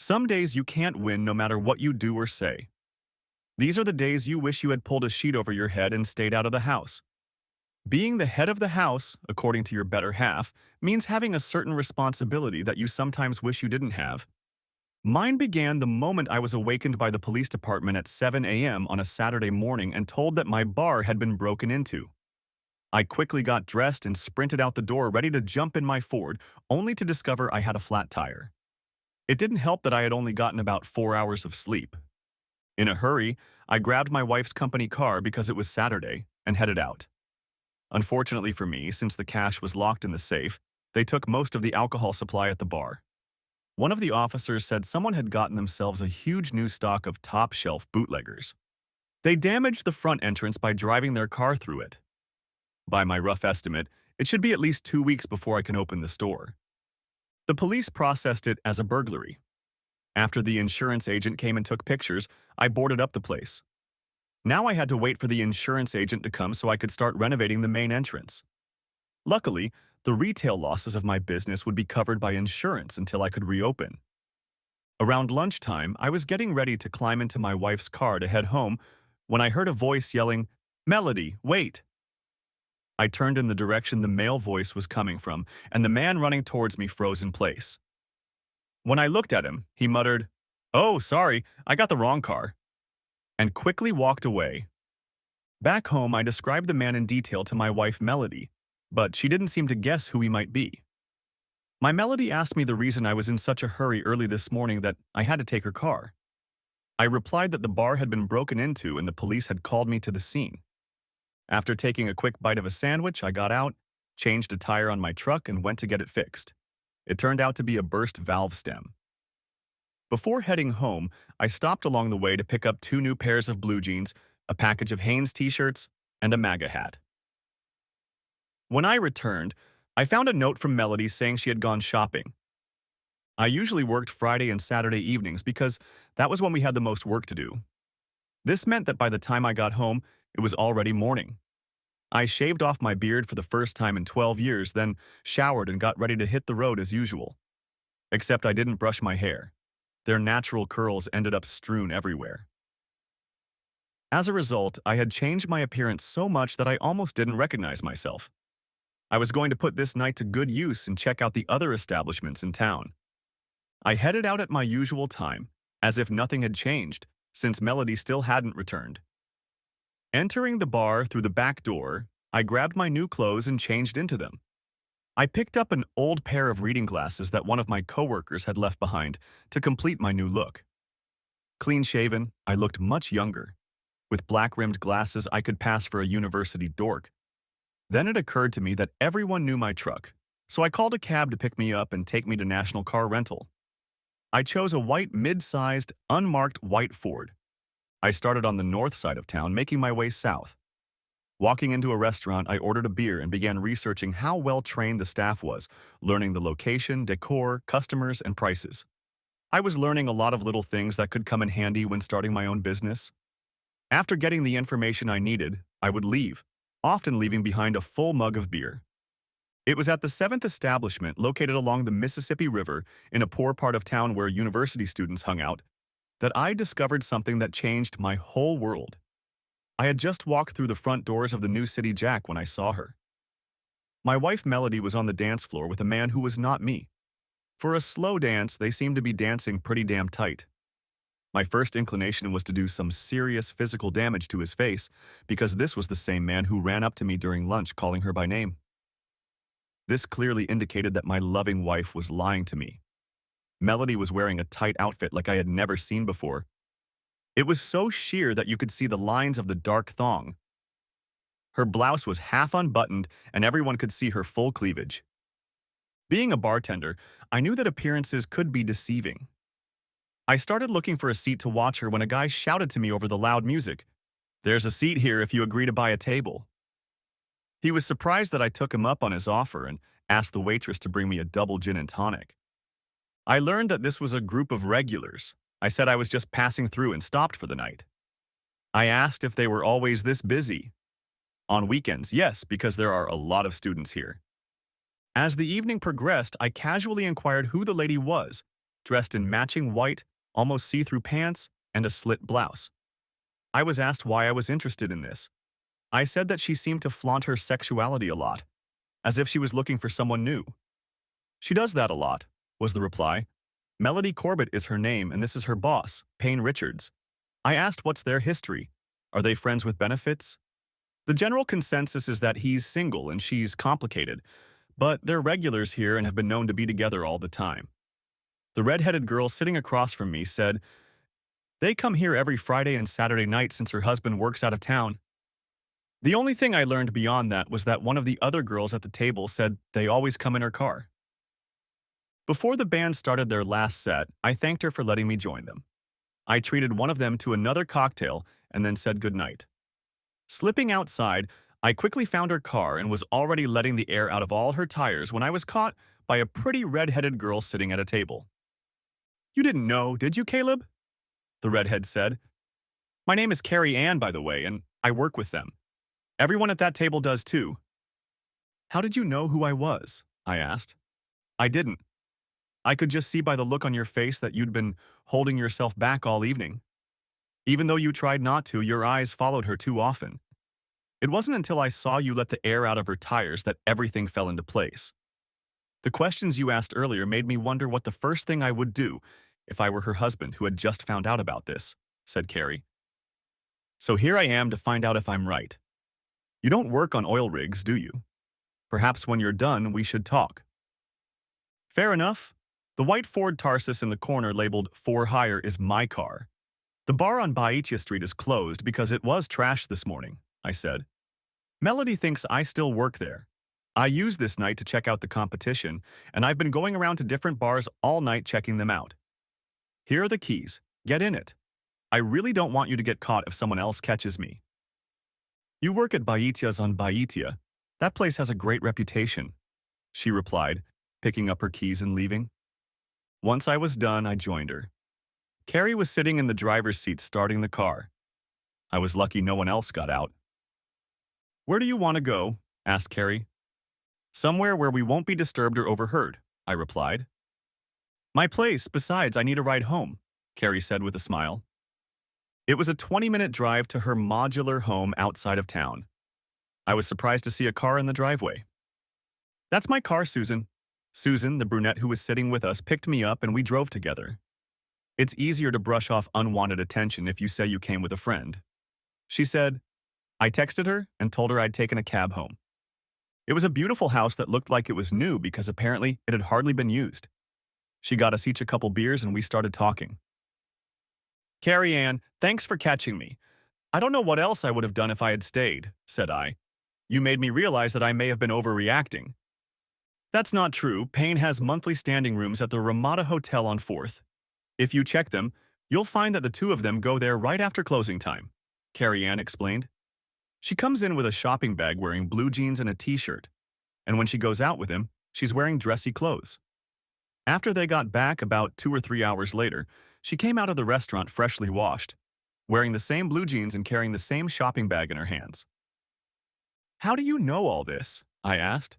Some days you can't win no matter what you do or say. These are the days you wish you had pulled a sheet over your head and stayed out of the house. Being the head of the house, according to your better half, means having a certain responsibility that you sometimes wish you didn't have. Mine began the moment I was awakened by the police department at 7 a.m. on a Saturday morning and told that my bar had been broken into. I quickly got dressed and sprinted out the door ready to jump in my Ford, only to discover I had a flat tire. It didn't help that I had only gotten about 4 hours of sleep. In a hurry, I grabbed my wife's company car because it was Saturday and headed out. Unfortunately for me, since the cash was locked in the safe, they took most of the alcohol supply at the bar. One of the officers said someone had gotten themselves a huge new stock of top-shelf bootleggers. They damaged the front entrance by driving their car through it. By my rough estimate, it should be at least 2 weeks before I can open the store. The police processed it as a burglary. After the insurance agent came and took pictures, I boarded up the place. Now I had to wait for the insurance agent to come so I could start renovating the main entrance. Luckily, the retail losses of my business would be covered by insurance until I could reopen. Around lunchtime, I was getting ready to climb into my wife's car to head home when I heard a voice yelling, "Melody, wait!" I turned in the direction the male voice was coming from, and the man running towards me froze in place. When I looked at him, he muttered, "Oh, sorry, I got the wrong car," and quickly walked away. Back home, I described the man in detail to my wife Melody, but she didn't seem to guess who he might be. My Melody asked me the reason I was in such a hurry early this morning that I had to take her car. I replied that the bar had been broken into and the police had called me to the scene. After taking a quick bite of a sandwich, I got out, changed a tire on my truck, and went to get it fixed. It turned out to be a burst valve stem. Before heading home, I stopped along the way to pick up 2 new pairs of blue jeans, a package of Hanes t-shirts, and a MAGA hat. When I returned, I found a note from Melody saying she had gone shopping. I usually worked Friday and Saturday evenings because that was when we had the most work to do. This meant that by the time I got home, it was already morning. I shaved off my beard for the first time in 12 years, then showered and got ready to hit the road as usual. Except I didn't brush my hair. Their natural curls ended up strewn everywhere. As a result, I had changed my appearance so much that I almost didn't recognize myself. I was going to put this night to good use and check out the other establishments in town. I headed out at my usual time, as if nothing had changed, since Melody still hadn't returned. Entering the bar through the back door, I grabbed my new clothes and changed into them. I picked up an old pair of reading glasses that one of my coworkers had left behind to complete my new look. Clean-shaven, I looked much younger. With black-rimmed glasses, I could pass for a university dork. Then it occurred to me that everyone knew my truck, so I called a cab to pick me up and take me to National Car Rental. I chose a white mid-sized, unmarked white Ford. I started on the north side of town, making my way south. Walking into a restaurant, I ordered a beer and began researching how well-trained the staff was, learning the location, decor, customers, and prices. I was learning a lot of little things that could come in handy when starting my own business. After getting the information I needed, I would leave, often leaving behind a full mug of beer. It was at the 7th establishment, located along the Mississippi River in a poor part of town where university students hung out, that I discovered something that changed my whole world. I had just walked through the front doors of the New City Jack when I saw her. My wife Melody was on the dance floor with a man who was not me. For a slow dance, they seemed to be dancing pretty damn tight. My first inclination was to do some serious physical damage to his face, because this was the same man who ran up to me during lunch calling her by name. This clearly indicated that my loving wife was lying to me. Melody was wearing a tight outfit like I had never seen before. It was so sheer that you could see the lines of the dark thong. Her blouse was half unbuttoned and everyone could see her full cleavage. Being a bartender, I knew that appearances could be deceiving. I started looking for a seat to watch her when a guy shouted to me over the loud music, "There's a seat here if you agree to buy a table." He was surprised that I took him up on his offer and asked the waitress to bring me a double gin and tonic. I learned that this was a group of regulars. I said I was just passing through and stopped for the night. I asked if they were always this busy. On weekends, yes, because there are a lot of students here. As the evening progressed, I casually inquired who the lady was, dressed in matching white, almost see-through pants and a slit blouse. I was asked why I was interested in this. I said that she seemed to flaunt her sexuality a lot, as if she was looking for someone new. She does that a lot, was the reply. Melody Corbett is her name and this is her boss, Payne Richards. I asked what's their history. Are they friends with benefits? The general consensus is that he's single and she's complicated, but they're regulars here and have been known to be together all the time. The red-headed girl sitting across from me said, they come here every Friday and Saturday night since her husband works out of town. The only thing I learned beyond that was that one of the other girls at the table said they always come in her car. Before the band started their last set, I thanked her for letting me join them. I treated one of them to another cocktail and then said goodnight. Slipping outside, I quickly found her car and was already letting the air out of all her tires when I was caught by a pretty red-headed girl sitting at a table. You didn't know, did you, Caleb? The redhead said. My name is Carrie Ann, by the way, and I work with them. Everyone at that table does too. How did you know who I was? I asked. I didn't. I could just see by the look on your face that you'd been holding yourself back all evening. Even though you tried not to, your eyes followed her too often. It wasn't until I saw you let the air out of her tires that everything fell into place. The questions you asked earlier made me wonder what the first thing I would do if I were her husband who had just found out about this, said Carrie. So here I am to find out if I'm right. You don't work on oil rigs, do you? Perhaps when you're done, we should talk. Fair enough. The white Ford Tarsus in the corner labeled For Hire is my car. The bar on Baitia Street is closed because it was trashed this morning, I said. Melody thinks I still work there. I used this night to check out the competition, and I've been going around to different bars all night checking them out. Here are the keys. Get in it. I really don't want you to get caught if someone else catches me. You work at Baitia's on Baitia. That place has a great reputation, she replied, picking up her keys and leaving. Once I was done, I joined her. Carrie was sitting in the driver's seat starting the car. I was lucky no one else got out. Where do you want to go? Asked Carrie. Somewhere where we won't be disturbed or overheard, I replied. My place, besides, I need a ride home, Carrie said with a smile. It was a 20-minute drive to her modular home outside of town. I was surprised to see a car in the driveway. That's my car, Susan. Susan, the brunette who was sitting with us, picked me up and we drove together. It's easier to brush off unwanted attention if you say you came with a friend. She said. I texted her and told her I'd taken a cab home. It was a beautiful house that looked like it was new because apparently it had hardly been used. She got us each a couple beers and we started talking. Carrie Ann, thanks for catching me. I don't know what else I would have done if I had stayed, said I. You made me realize that I may have been overreacting. That's not true. Payne has monthly standing rooms at the Ramada Hotel on 4th. If you check them, you'll find that the two of them go there right after closing time, Carrie Ann explained. She comes in with a shopping bag wearing blue jeans and a t-shirt, and when she goes out with him, she's wearing dressy clothes. After they got back about 2 or 3 hours later, she came out of the restaurant freshly washed, wearing the same blue jeans and carrying the same shopping bag in her hands. How do you know all this? I asked.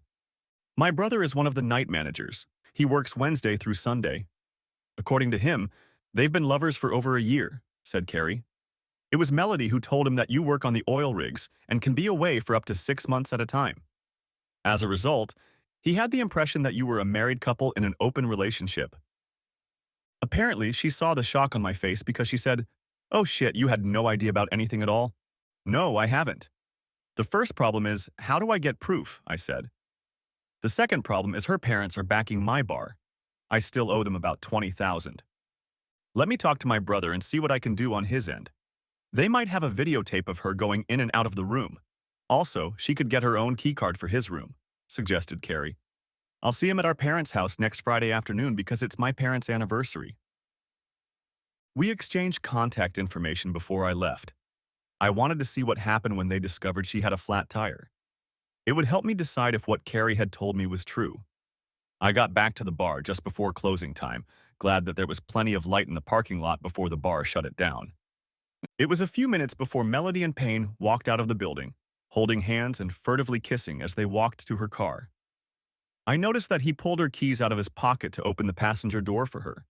My brother is one of the night managers. He works Wednesday through Sunday. According to him, they've been lovers for over a year, said Carrie. It was Melody who told him that you work on the oil rigs and can be away for up to 6 months at a time. As a result, he had the impression that you were a married couple in an open relationship. Apparently, she saw the shock on my face because she said, "Oh shit, you had no idea about anything at all?" No, I haven't. The first problem is, how do I get proof? I said. The second problem is her parents are backing my bar. I still owe them about $20,000. Let me talk to my brother and see what I can do on his end. They might have a videotape of her going in and out of the room. Also, she could get her own keycard for his room, suggested Carrie. I'll see him at our parents' house next Friday afternoon because it's my parents' anniversary. We exchanged contact information before I left. I wanted to see what happened when they discovered she had a flat tire. It would help me decide if what Carrie had told me was true. I got back to the bar just before closing time, glad that there was plenty of light in the parking lot before the bar shut it down. It was a few minutes before Melody and Payne walked out of the building, holding hands and furtively kissing as they walked to her car. I noticed that he pulled her keys out of his pocket to open the passenger door for her.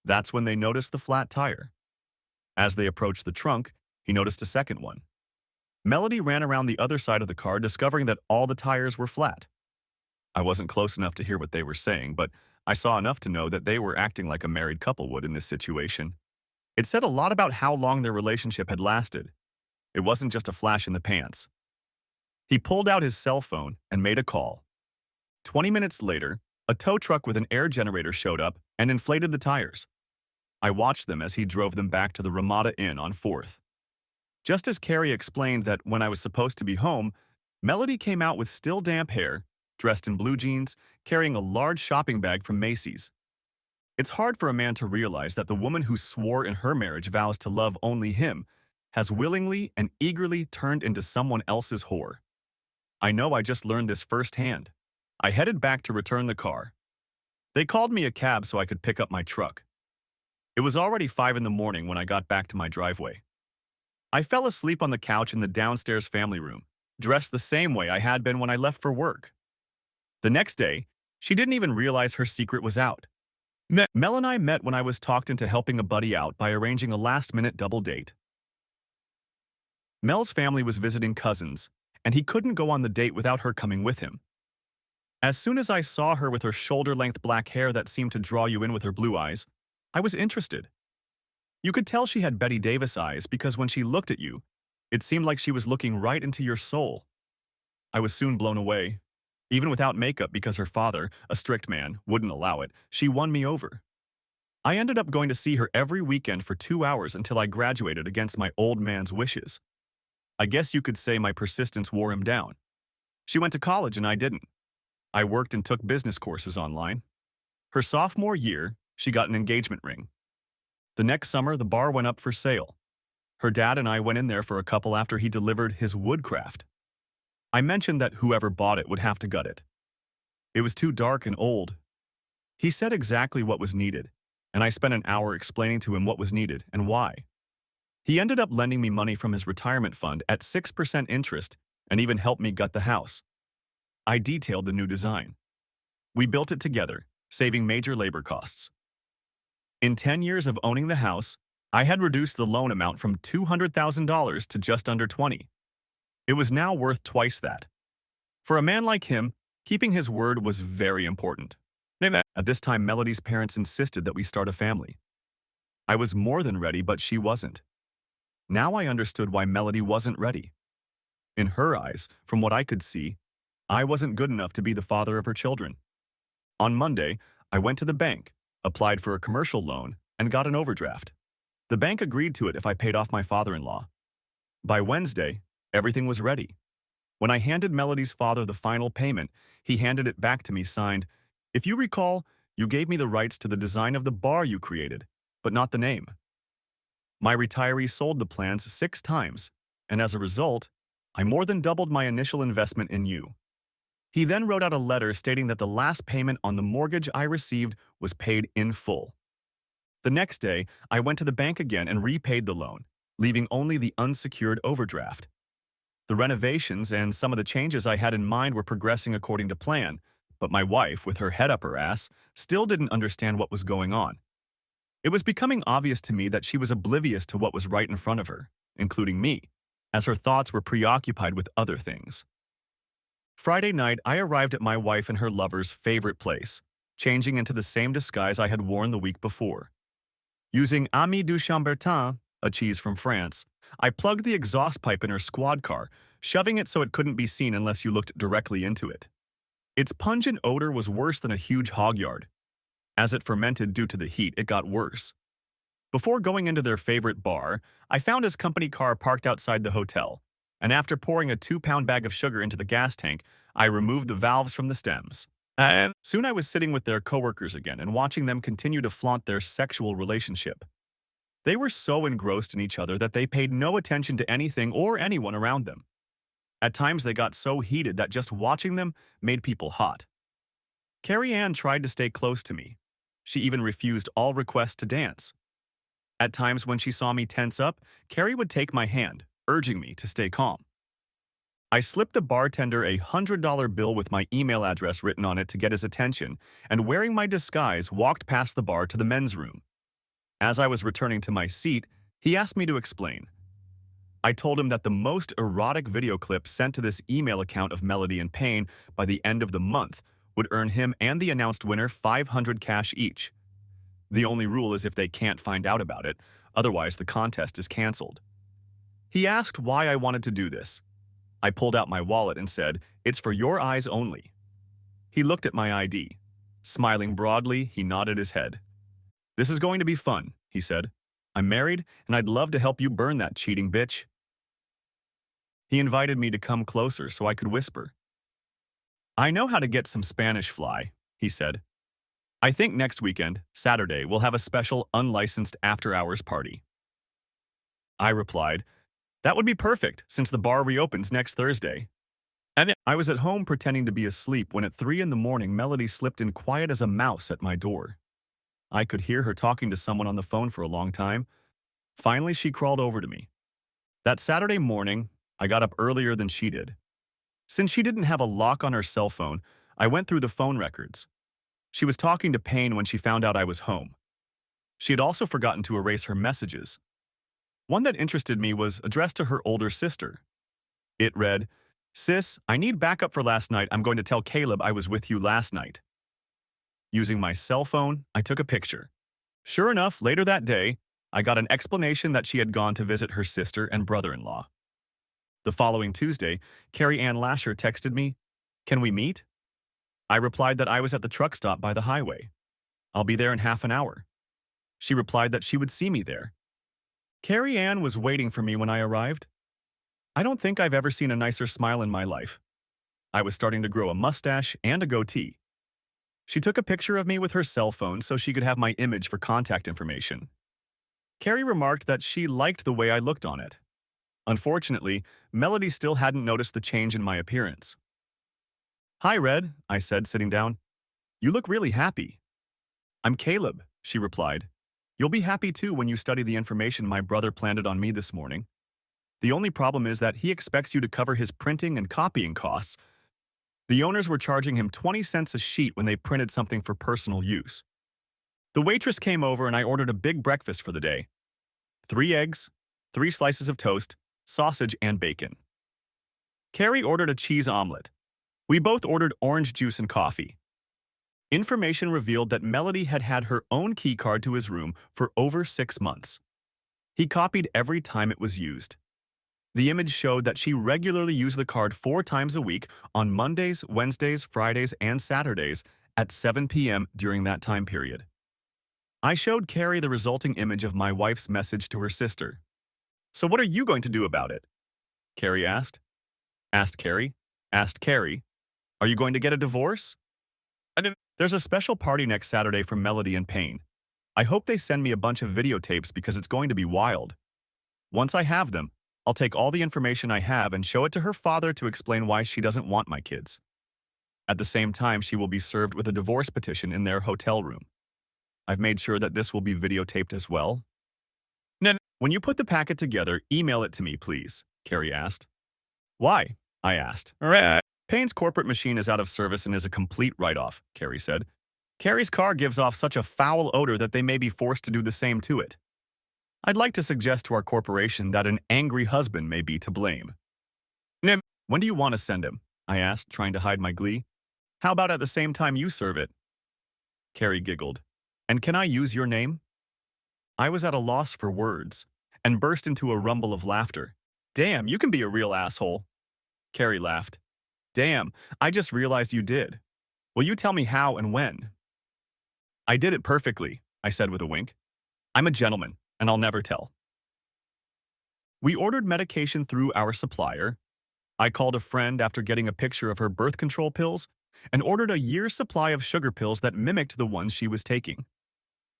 That's when they noticed the flat tire. As they approached the trunk, he noticed a second one. Melody ran around the other side of the car, discovering that all the tires were flat. I wasn't close enough to hear what they were saying, but I saw enough to know that they were acting like a married couple would in this situation. It said a lot about how long their relationship had lasted. It wasn't just a flash in the pants. He pulled out his cell phone and made a call. 20 minutes later, a tow truck with an air generator showed up and inflated the tires. I watched them as he drove them back to the Ramada Inn on 4th. Just as Carrie explained that when I was supposed to be home, Melody came out with still damp hair, dressed in blue jeans, carrying a large shopping bag from Macy's. It's hard for a man to realize that the woman who swore in her marriage vows to love only him has willingly and eagerly turned into someone else's whore. I know I just learned this firsthand. I headed back to return the car. They called me a cab so I could pick up my truck. It was already 5 in the morning when I got back to my driveway. I fell asleep on the couch in the downstairs family room, dressed the same way I had been when I left for work. The next day, she didn't even realize her secret was out. Mel and I met when I was talked into helping a buddy out by arranging a last-minute double date. Mel's family was visiting cousins, and he couldn't go on the date without her coming with him. As soon as I saw her with her shoulder-length black hair that seemed to draw you in with her blue eyes, I was interested. You could tell she had Betty Davis eyes because when she looked at you, it seemed like she was looking right into your soul. I was soon blown away. Even without makeup because her father, a strict man, wouldn't allow it, she won me over. I ended up going to see her every weekend for 2 hours until I graduated against my old man's wishes. I guess you could say my persistence wore him down. She went to college and I didn't. I worked and took business courses online. Her sophomore year, she got an engagement ring. The next summer, the bar went up for sale. Her dad and I went in there for a couple after he delivered his woodcraft. I mentioned that whoever bought it would have to gut it. It was too dark and old. He said exactly what was needed, and I spent an hour explaining to him what was needed and why. He ended up lending me money from his retirement fund at 6% interest and even helped me gut the house. I detailed the new design. We built it together, saving major labor costs. In 10 years of owning the house, I had reduced the loan amount from $200,000 to just under $20,000. It was now worth twice that. For a man like him, keeping his word was very important. At this time, Melody's parents insisted that we start a family. I was more than ready, but she wasn't. Now I understood why Melody wasn't ready. In her eyes, from what I could see, I wasn't good enough to be the father of her children. On Monday, I went to the bank, applied for a commercial loan, and got an overdraft. The bank agreed to it if I paid off my father-in-law. By Wednesday, everything was ready. When I handed Melody's father the final payment, he handed it back to me signed, "If you recall, you gave me the rights to the design of the bar you created, but not the name." My retiree sold the plans 6 times, and as a result, I more than doubled my initial investment in you. He then wrote out a letter stating that the last payment on the mortgage I received was paid in full. The next day, I went to the bank again and repaid the loan, leaving only the unsecured overdraft. The renovations and some of the changes I had in mind were progressing according to plan, but my wife, with her head up her ass, still didn't understand what was going on. It was becoming obvious to me that she was oblivious to what was right in front of her, including me, as her thoughts were preoccupied with other things. Friday night, I arrived at my wife and her lover's favorite place, changing into the same disguise I had worn the week before. Using Ami du Chambertin, a cheese from France, I plugged the exhaust pipe in her squad car, shoving it so it couldn't be seen unless you looked directly into it. Its pungent odor was worse than a huge hog yard. As it fermented due to the heat, it got worse. Before going into their favorite bar, I found his company car parked outside the hotel, and after pouring a 2-pound bag of sugar into the gas tank, I removed the valves from the stems. Soon I was sitting with their coworkers again and watching them continue to flaunt their sexual relationship. They were so engrossed in each other that they paid no attention to anything or anyone around them. At times they got so heated that just watching them made people hot. Carrie Ann tried to stay close to me. She even refused all requests to dance. At times when she saw me tense up, Carrie would take my hand, urging me to stay calm. I slipped the bartender a $100 bill with my email address written on it to get his attention, and wearing my disguise, walked past the bar to the men's room. As I was returning to my seat, he asked me to explain. I told him that the most erotic video clip sent to this email account of Melody and Payne by the end of the month would earn him and the announced winner 500 cash each. The only rule is if they can't find out about it, otherwise the contest is canceled. He asked why I wanted to do this. I pulled out my wallet and said, "It's for your eyes only." He looked at my ID. Smiling broadly, he nodded his head. "This is going to be fun," he said. "I'm married, and I'd love to help you burn that cheating bitch." He invited me to come closer so I could whisper. "I know how to get some Spanish fly," he said. "I think next weekend, Saturday, we'll have a special unlicensed after-hours party." I replied, "That would be perfect, since the bar reopens next Thursday." And then I was at home pretending to be asleep when at 3 in the morning Melody slipped in quiet as a mouse at my door. I could hear her talking to someone on the phone for a long time. Finally, she crawled over to me. That Saturday morning, I got up earlier than she did. Since she didn't have a lock on her cell phone, I went through the phone records. She was talking to Payne when she found out I was home. She had also forgotten to erase her messages. One that interested me was addressed to her older sister. It read, "Sis, I need backup for last night. I'm going to tell Caleb I was with you last night." Using my cell phone, I took a picture. Sure enough, later that day, I got an explanation that she had gone to visit her sister and brother-in-law. The following Tuesday, Carrie Ann Lasher texted me, "Can we meet?" I replied that I was at the truck stop by the highway. "I'll be there in half an hour." She replied that she would see me there. Carrie Ann was waiting for me when I arrived. I don't think I've ever seen a nicer smile in my life. I was starting to grow a mustache and a goatee. She took a picture of me with her cell phone so she could have my image for contact information. Carrie remarked that she liked the way I looked on it. Unfortunately, Melody still hadn't noticed the change in my appearance. "Hi, Red," I said, sitting down. "You look really happy." "I'm Caleb," she replied. "You'll be happy too when you study the information my brother planted on me this morning. The only problem is that he expects you to cover his printing and copying costs. The owners were charging him 20 cents a sheet when they printed something for personal use. The waitress came over and I ordered a big breakfast for the day. 3 eggs, 3 slices of toast, sausage, and bacon. Carrie ordered a cheese omelet. We both ordered orange juice and coffee. Information revealed that Melody had had her own key card to his room for over 6 months. He copied every time it was used. The image showed that she regularly used the card 4 times a week on Mondays, Wednesdays, Fridays, and Saturdays at 7 p.m. during that time period. I showed Carrie the resulting image of my wife's message to her sister. "So what are you going to do about it?" Carrie asked. Asked Carrie. Asked Carrie. "Are you going to get a divorce?" "There's a special party next Saturday for Melody and Payne. I hope they send me a bunch of videotapes because it's going to be wild. Once I have them, I'll take all the information I have and show it to her father to explain why she doesn't want my kids. At the same time, she will be served with a divorce petition in their hotel room. I've made sure that this will be videotaped as well." "When you put the packet together, email it to me, please," Carrie asked. "Why?" I asked. "Payne's corporate machine is out of service and is a complete write-off," Carrie said. "Carrie's car gives off such a foul odor that they may be forced to do the same to it. I'd like to suggest to our corporation that an angry husband may be to blame." "When do you want to send him?" I asked, trying to hide my glee. "How about at the same time you serve it?" Carrie giggled. "And can I use your name?" I was at a loss for words and burst into a rumble of laughter. "Damn, you can be a real asshole." Carrie laughed. "Damn, I just realized you did. Will you tell me how and when?" "I did it perfectly," I said with a wink. "I'm a gentleman, and I'll never tell." We ordered medication through our supplier. I called a friend after getting a picture of her birth control pills and ordered a year's supply of sugar pills that mimicked the ones she was taking.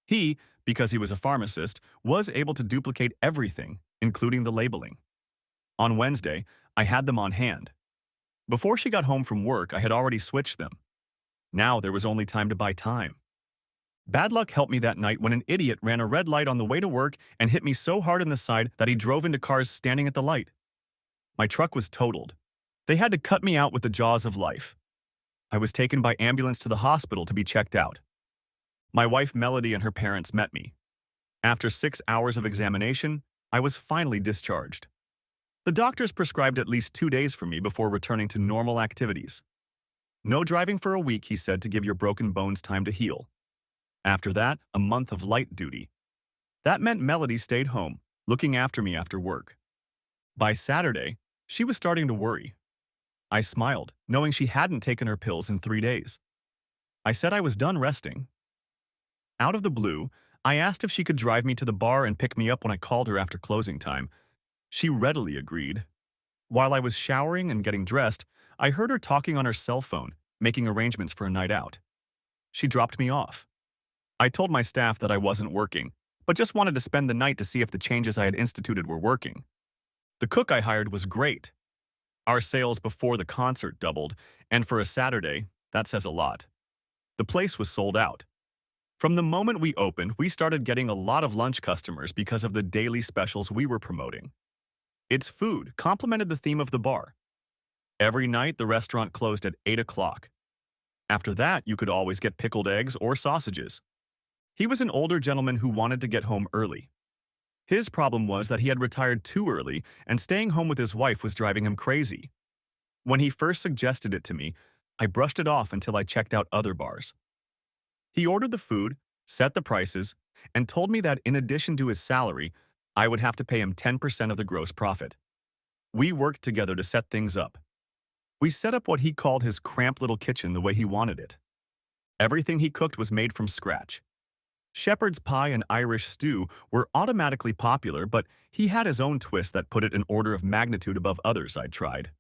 He, because he was a pharmacist, was able to duplicate everything, including the labeling. On Wednesday, I had them on hand. Before she got home from work, I had already switched them. Now there was only time to buy time. Bad luck helped me that night when an idiot ran a red light on the way to work and hit me so hard in the side that he drove into cars standing at the light. My truck was totaled. They had to cut me out with the jaws of life. I was taken by ambulance to the hospital to be checked out. My wife Melody and her parents met me. After 6 hours of examination, I was finally discharged. The doctors prescribed at least 2 days for me before returning to normal activities. No driving for a week, he said, to give your broken bones time to heal. After that, a month of light duty. That meant Melody stayed home, looking after me after work. By Saturday, she was starting to worry. I smiled, knowing she hadn't taken her pills in 3 days. I said I was done resting. Out of the blue, I asked if she could drive me to the bar and pick me up when I called her after closing time. She readily agreed. While I was showering and getting dressed, I heard her talking on her cell phone, making arrangements for a night out. She dropped me off. I told my staff that I wasn't working, but just wanted to spend the night to see if the changes I had instituted were working. The cook I hired was great. Our sales before the concert doubled, and for a Saturday, that says a lot. The place was sold out. From the moment we opened, we started getting a lot of lunch customers because of the daily specials we were promoting. Its food complemented the theme of the bar. Every night, the restaurant closed at 8 o'clock. After that, you could always get pickled eggs or sausages. He was an older gentleman who wanted to get home early. His problem was that he had retired too early, and staying home with his wife was driving him crazy. When he first suggested it to me, I brushed it off until I checked out other bars. He ordered the food, set the prices, and told me that in addition to his salary, I would have to pay him 10% of the gross profit. We worked together to set things up. We set up what he called his cramped little kitchen the way he wanted it. Everything he cooked was made from scratch. Shepherd's pie and Irish stew were automatically popular, but he had his own twist that put it an order of magnitude above others I'd tried.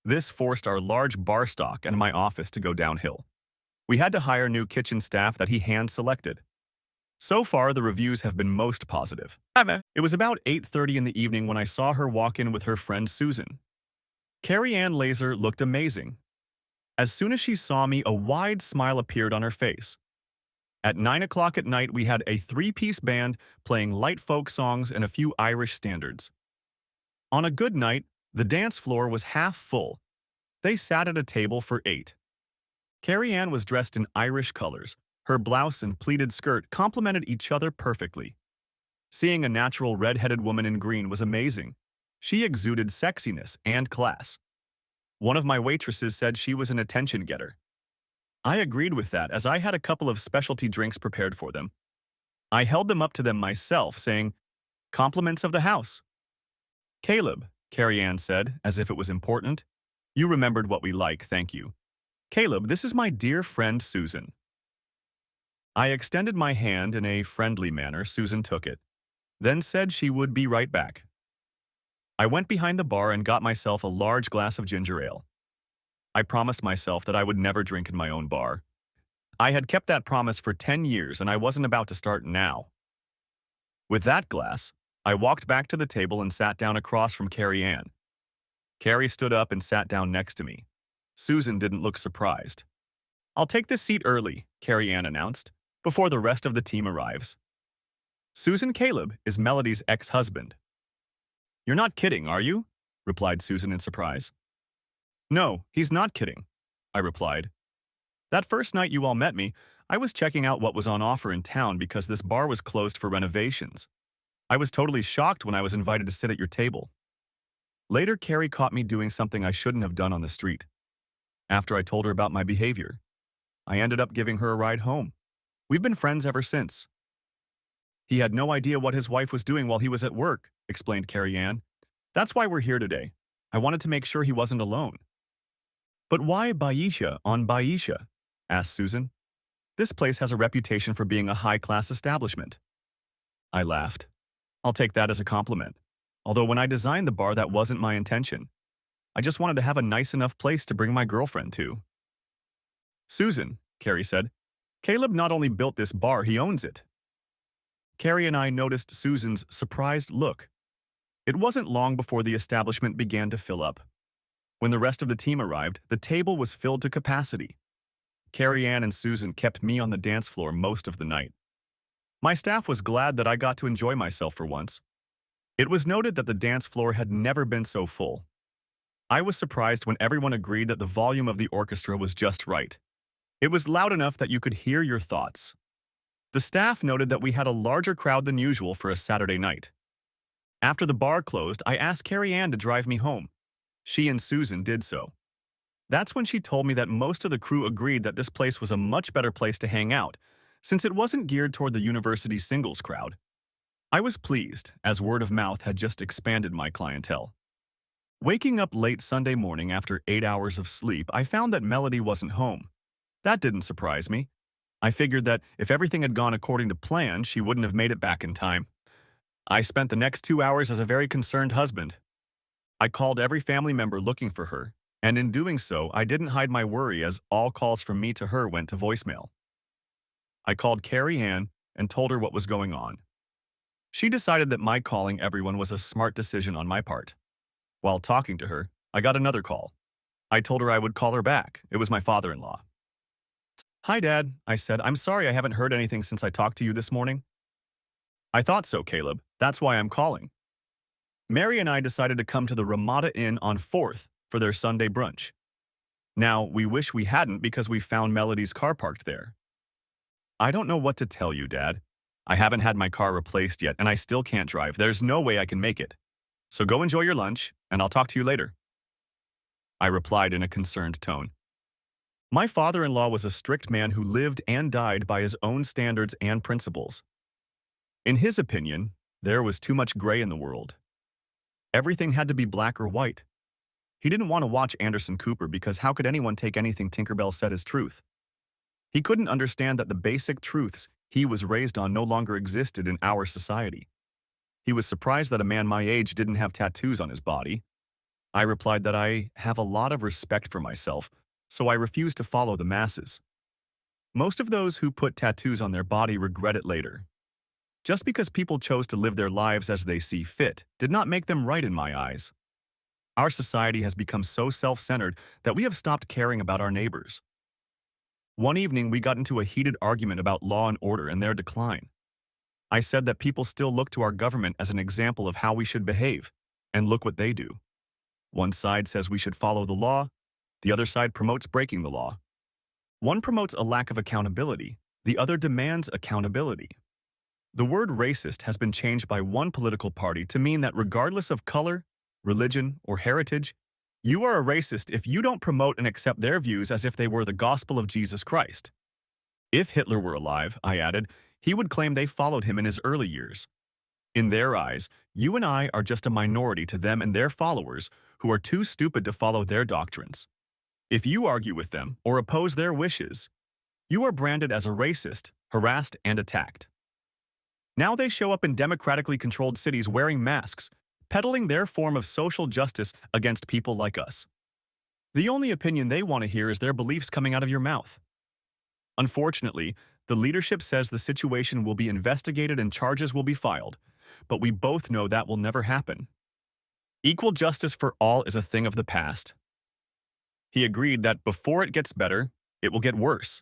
This forced our large bar stock and my office to go downhill. We had to hire new kitchen staff that he hand-selected. So far, the reviews have been most positive. It was about 8:30 in the evening when I saw her walk in with her friend Susan. Carrie Ann Laser looked amazing. As soon as she saw me, a wide smile appeared on her face. At 9 o'clock at night, we had a three-piece band playing light folk songs and a few Irish standards. On a good night, the dance floor was half full. They sat at a table for 8. Carrie Ann was dressed in Irish colors. Her blouse and pleated skirt complemented each other perfectly. Seeing a natural red-headed woman in green was amazing. She exuded sexiness and class. One of my waitresses said she was an attention getter. I agreed with that as I had a couple of specialty drinks prepared for them. I held them up to them myself, saying, "Compliments of the house." "Caleb," Carrie Ann said, as if it was important. "You remembered what we like, thank you. Caleb, this is my dear friend Susan." I extended my hand in a friendly manner. Susan took it, then said she would be right back. I went behind the bar and got myself a large glass of ginger ale. I promised myself that I would never drink in my own bar. I had kept that promise for 10 years and I wasn't about to start now. With that glass, I walked back to the table and sat down across from Carrie Ann. Carrie stood up and sat down next to me. Susan didn't look surprised. "I'll take this seat early," Carrie Ann announced, "before the rest of the team arrives." Susan Caleb is Melody's ex-husband. "You're not kidding, are you?" replied Susan in surprise. "No, he's not kidding," I replied. "That first night you all met me, I was checking out what was on offer in town because this bar was closed for renovations. I was totally shocked when I was invited to sit at your table. Later, Carrie caught me doing something I shouldn't have done on the street. After I told her about my behavior, I ended up giving her a ride home. We've been friends ever since." "He had no idea what his wife was doing while he was at work," explained Carrie Ann. "That's why we're here today. I wanted to make sure he wasn't alone." "But why Baisha on Baisha?" asked Susan. "This place has a reputation for being a high-class establishment." I laughed. "I'll take that as a compliment. Although when I designed the bar, that wasn't my intention. I just wanted to have a nice enough place to bring my girlfriend to." "Susan," Carrie said, "Caleb not only built this bar, he owns it." Carrie and I noticed Susan's surprised look. It wasn't long before the establishment began to fill up. When the rest of the team arrived, the table was filled to capacity. Carrie Ann and Susan kept me on the dance floor most of the night. My staff was glad that I got to enjoy myself for once. It was noted that the dance floor had never been so full. I was surprised when everyone agreed that the volume of the orchestra was just right. It was loud enough that you could hear your thoughts. The staff noted that we had a larger crowd than usual for a Saturday night. After the bar closed, I asked Carrie Ann to drive me home. She and Susan did so. That's when she told me that most of the crew agreed that this place was a much better place to hang out, since it wasn't geared toward the university singles crowd. I was pleased, as word of mouth had just expanded my clientele. Waking up late Sunday morning after 8 hours of sleep, I found that Melody wasn't home. That didn't surprise me. I figured that if everything had gone according to plan, she wouldn't have made it back in time. I spent the next 2 hours as a very concerned husband. I called every family member looking for her, and in doing so, I didn't hide my worry as all calls from me to her went to voicemail. I called Carrie Ann and told her what was going on. She decided that my calling everyone was a smart decision on my part. While talking to her, I got another call. I told her I would call her back. It was my father-in-law. "Hi, Dad," I said. "I'm sorry I haven't heard anything since I talked to you this morning." "I thought so, Caleb. That's why I'm calling." Mary and I decided to come to the Ramada Inn on 4th for their Sunday brunch. Now, we wish we hadn't because we found Melody's car parked there. "I don't know what to tell you, Dad. I haven't had my car replaced yet, and I still can't drive. There's no way I can make it. So go enjoy your lunch, and I'll talk to you later," I replied in a concerned tone. My father-in-law was a strict man who lived and died by his own standards and principles. In his opinion, there was too much gray in the world. Everything had to be black or white. He didn't want to watch Anderson Cooper because how could anyone take anything Tinkerbell said as truth? He couldn't understand that the basic truths he was raised on no longer existed in our society. He was surprised that a man my age didn't have tattoos on his body. I replied that I have a lot of respect for myself, so I refused to follow the masses. Most of those who put tattoos on their body regret it later. Just because people chose to live their lives as they see fit did not make them right in my eyes. Our society has become so self-centered that we have stopped caring about our neighbors. One evening, we got into a heated argument about law and order and their decline. I said that people still look to our government as an example of how we should behave, and look what they do. One side says we should follow the law, the other side promotes breaking the law. One promotes a lack of accountability, the other demands accountability. The word racist has been changed by one political party to mean that regardless of color, religion, or heritage, you are a racist if you don't promote and accept their views as if they were the gospel of Jesus Christ. If Hitler were alive, I added, he would claim they followed him in his early years. In their eyes, you and I are just a minority to them and their followers who are too stupid to follow their doctrines. If you argue with them or oppose their wishes, you are branded as a racist, harassed, and attacked. Now they show up in democratically controlled cities wearing masks, peddling their form of social justice against people like us. The only opinion they want to hear is their beliefs coming out of your mouth. Unfortunately, the leadership says the situation will be investigated and charges will be filed, but we both know that will never happen. Equal justice for all is a thing of the past. He agreed that before it gets better, it will get worse.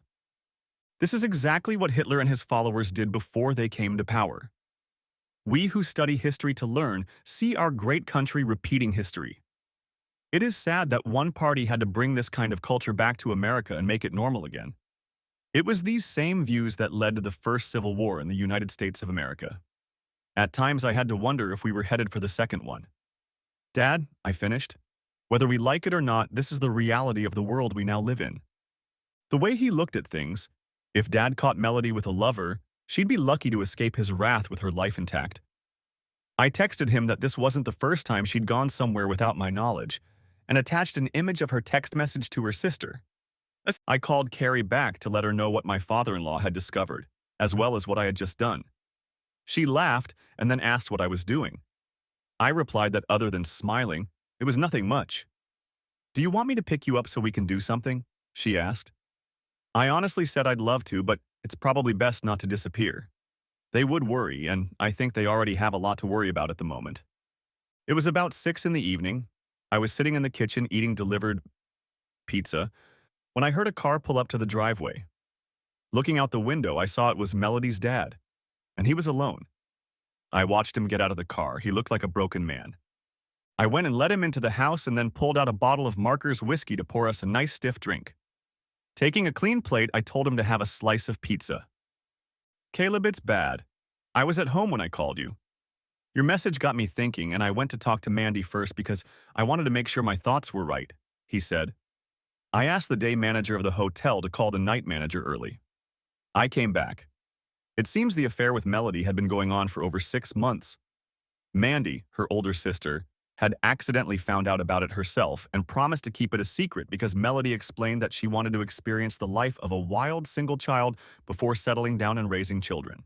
This is exactly what Hitler and his followers did before they came to power. We who study history to learn see our great country repeating history. It is sad that one party had to bring this kind of culture back to America and make it normal again. It was these same views that led to the first Civil War in the United States of America. At times I had to wonder if we were headed for the second one. Dad, I finished, whether we like it or not, this is the reality of the world we now live in. The way he looked at things, if Dad caught Melody with a lover, she'd be lucky to escape his wrath with her life intact. I texted him that this wasn't the first time she'd gone somewhere without my knowledge, and attached an image of her text message to her sister. I called Carrie back to let her know what my father-in-law had discovered, as well as what I had just done. She laughed and then asked what I was doing. I replied that other than smiling, it was nothing much. "Do you want me to pick you up so we can do something?" she asked. I honestly said I'd love to, but it's probably best not to disappear. They would worry, and I think they already have a lot to worry about at the moment. It was about 6 in the evening. I was sitting in the kitchen eating delivered pizza when I heard a car pull up to the driveway. Looking out the window, I saw it was Melody's dad, and he was alone. I watched him get out of the car. He looked like a broken man. I went and let him into the house and then pulled out a bottle of Marker's whiskey to pour us a nice stiff drink. Taking a clean plate, I told him to have a slice of pizza. Caleb, it's bad. I was at home when I called you. Your message got me thinking, and I went to talk to Mandy first because I wanted to make sure my thoughts were right, he said. I asked the day manager of the hotel to call the night manager early. I came back. It seems the affair with Melody had been going on for over 6 months. Mandy, her older sister, had accidentally found out about it herself and promised to keep it a secret because Melody explained that she wanted to experience the life of a wild single child before settling down and raising children.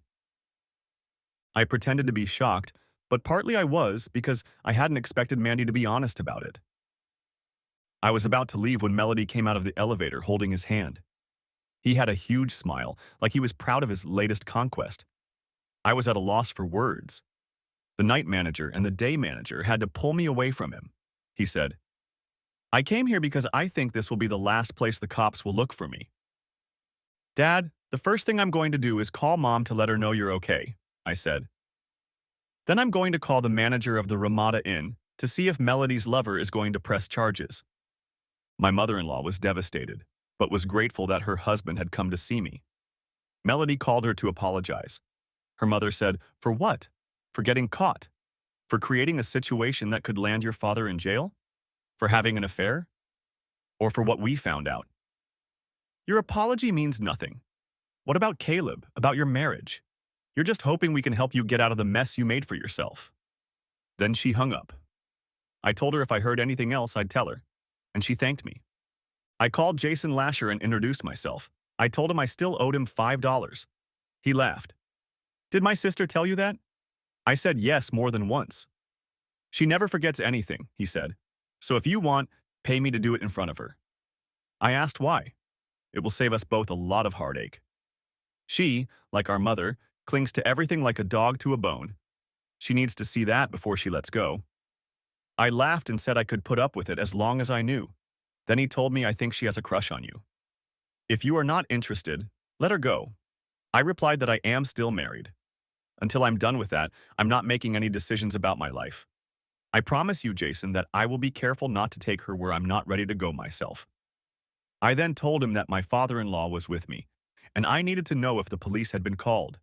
I pretended to be shocked, but partly I was because I hadn't expected Mandy to be honest about it. I was about to leave when Melody came out of the elevator holding his hand. He had a huge smile, like he was proud of his latest conquest. I was at a loss for words. The night manager and the day manager had to pull me away from him. He said, I came here because I think this will be the last place the cops will look for me. Dad, the first thing I'm going to do is call Mom to let her know you're okay, I said. Then I'm going to call the manager of the Ramada Inn to see if Melody's lover is going to press charges. My mother-in-law was devastated, but was grateful that her husband had come to see me. Melody called her to apologize. Her mother said, For what? For getting caught? For creating a situation that could land your father in jail? For having an affair? Or for what we found out? Your apology means nothing. What about Caleb, about your marriage? You're just hoping we can help you get out of the mess you made for yourself. Then she hung up. I told her if I heard anything else, I'd tell her, and she thanked me. I called Jason Lasher and introduced myself. I told him I still owed him $5. He laughed. Did my sister tell you that? I said yes more than once. She never forgets anything, he said. So if you want, pay me to do it in front of her. I asked why. It will save us both a lot of heartache. She, like our mother, clings to everything like a dog to a bone. She needs to see that before she lets go. I laughed and said I could put up with it as long as I knew. Then he told me I think she has a crush on you. If you are not interested, let her go. I replied that I am still married. Until I'm done with that, I'm not making any decisions about my life. I promise you, Jason, that I will be careful not to take her where I'm not ready to go myself. I then told him that my father-in-law was with me, and I needed to know if the police had been called.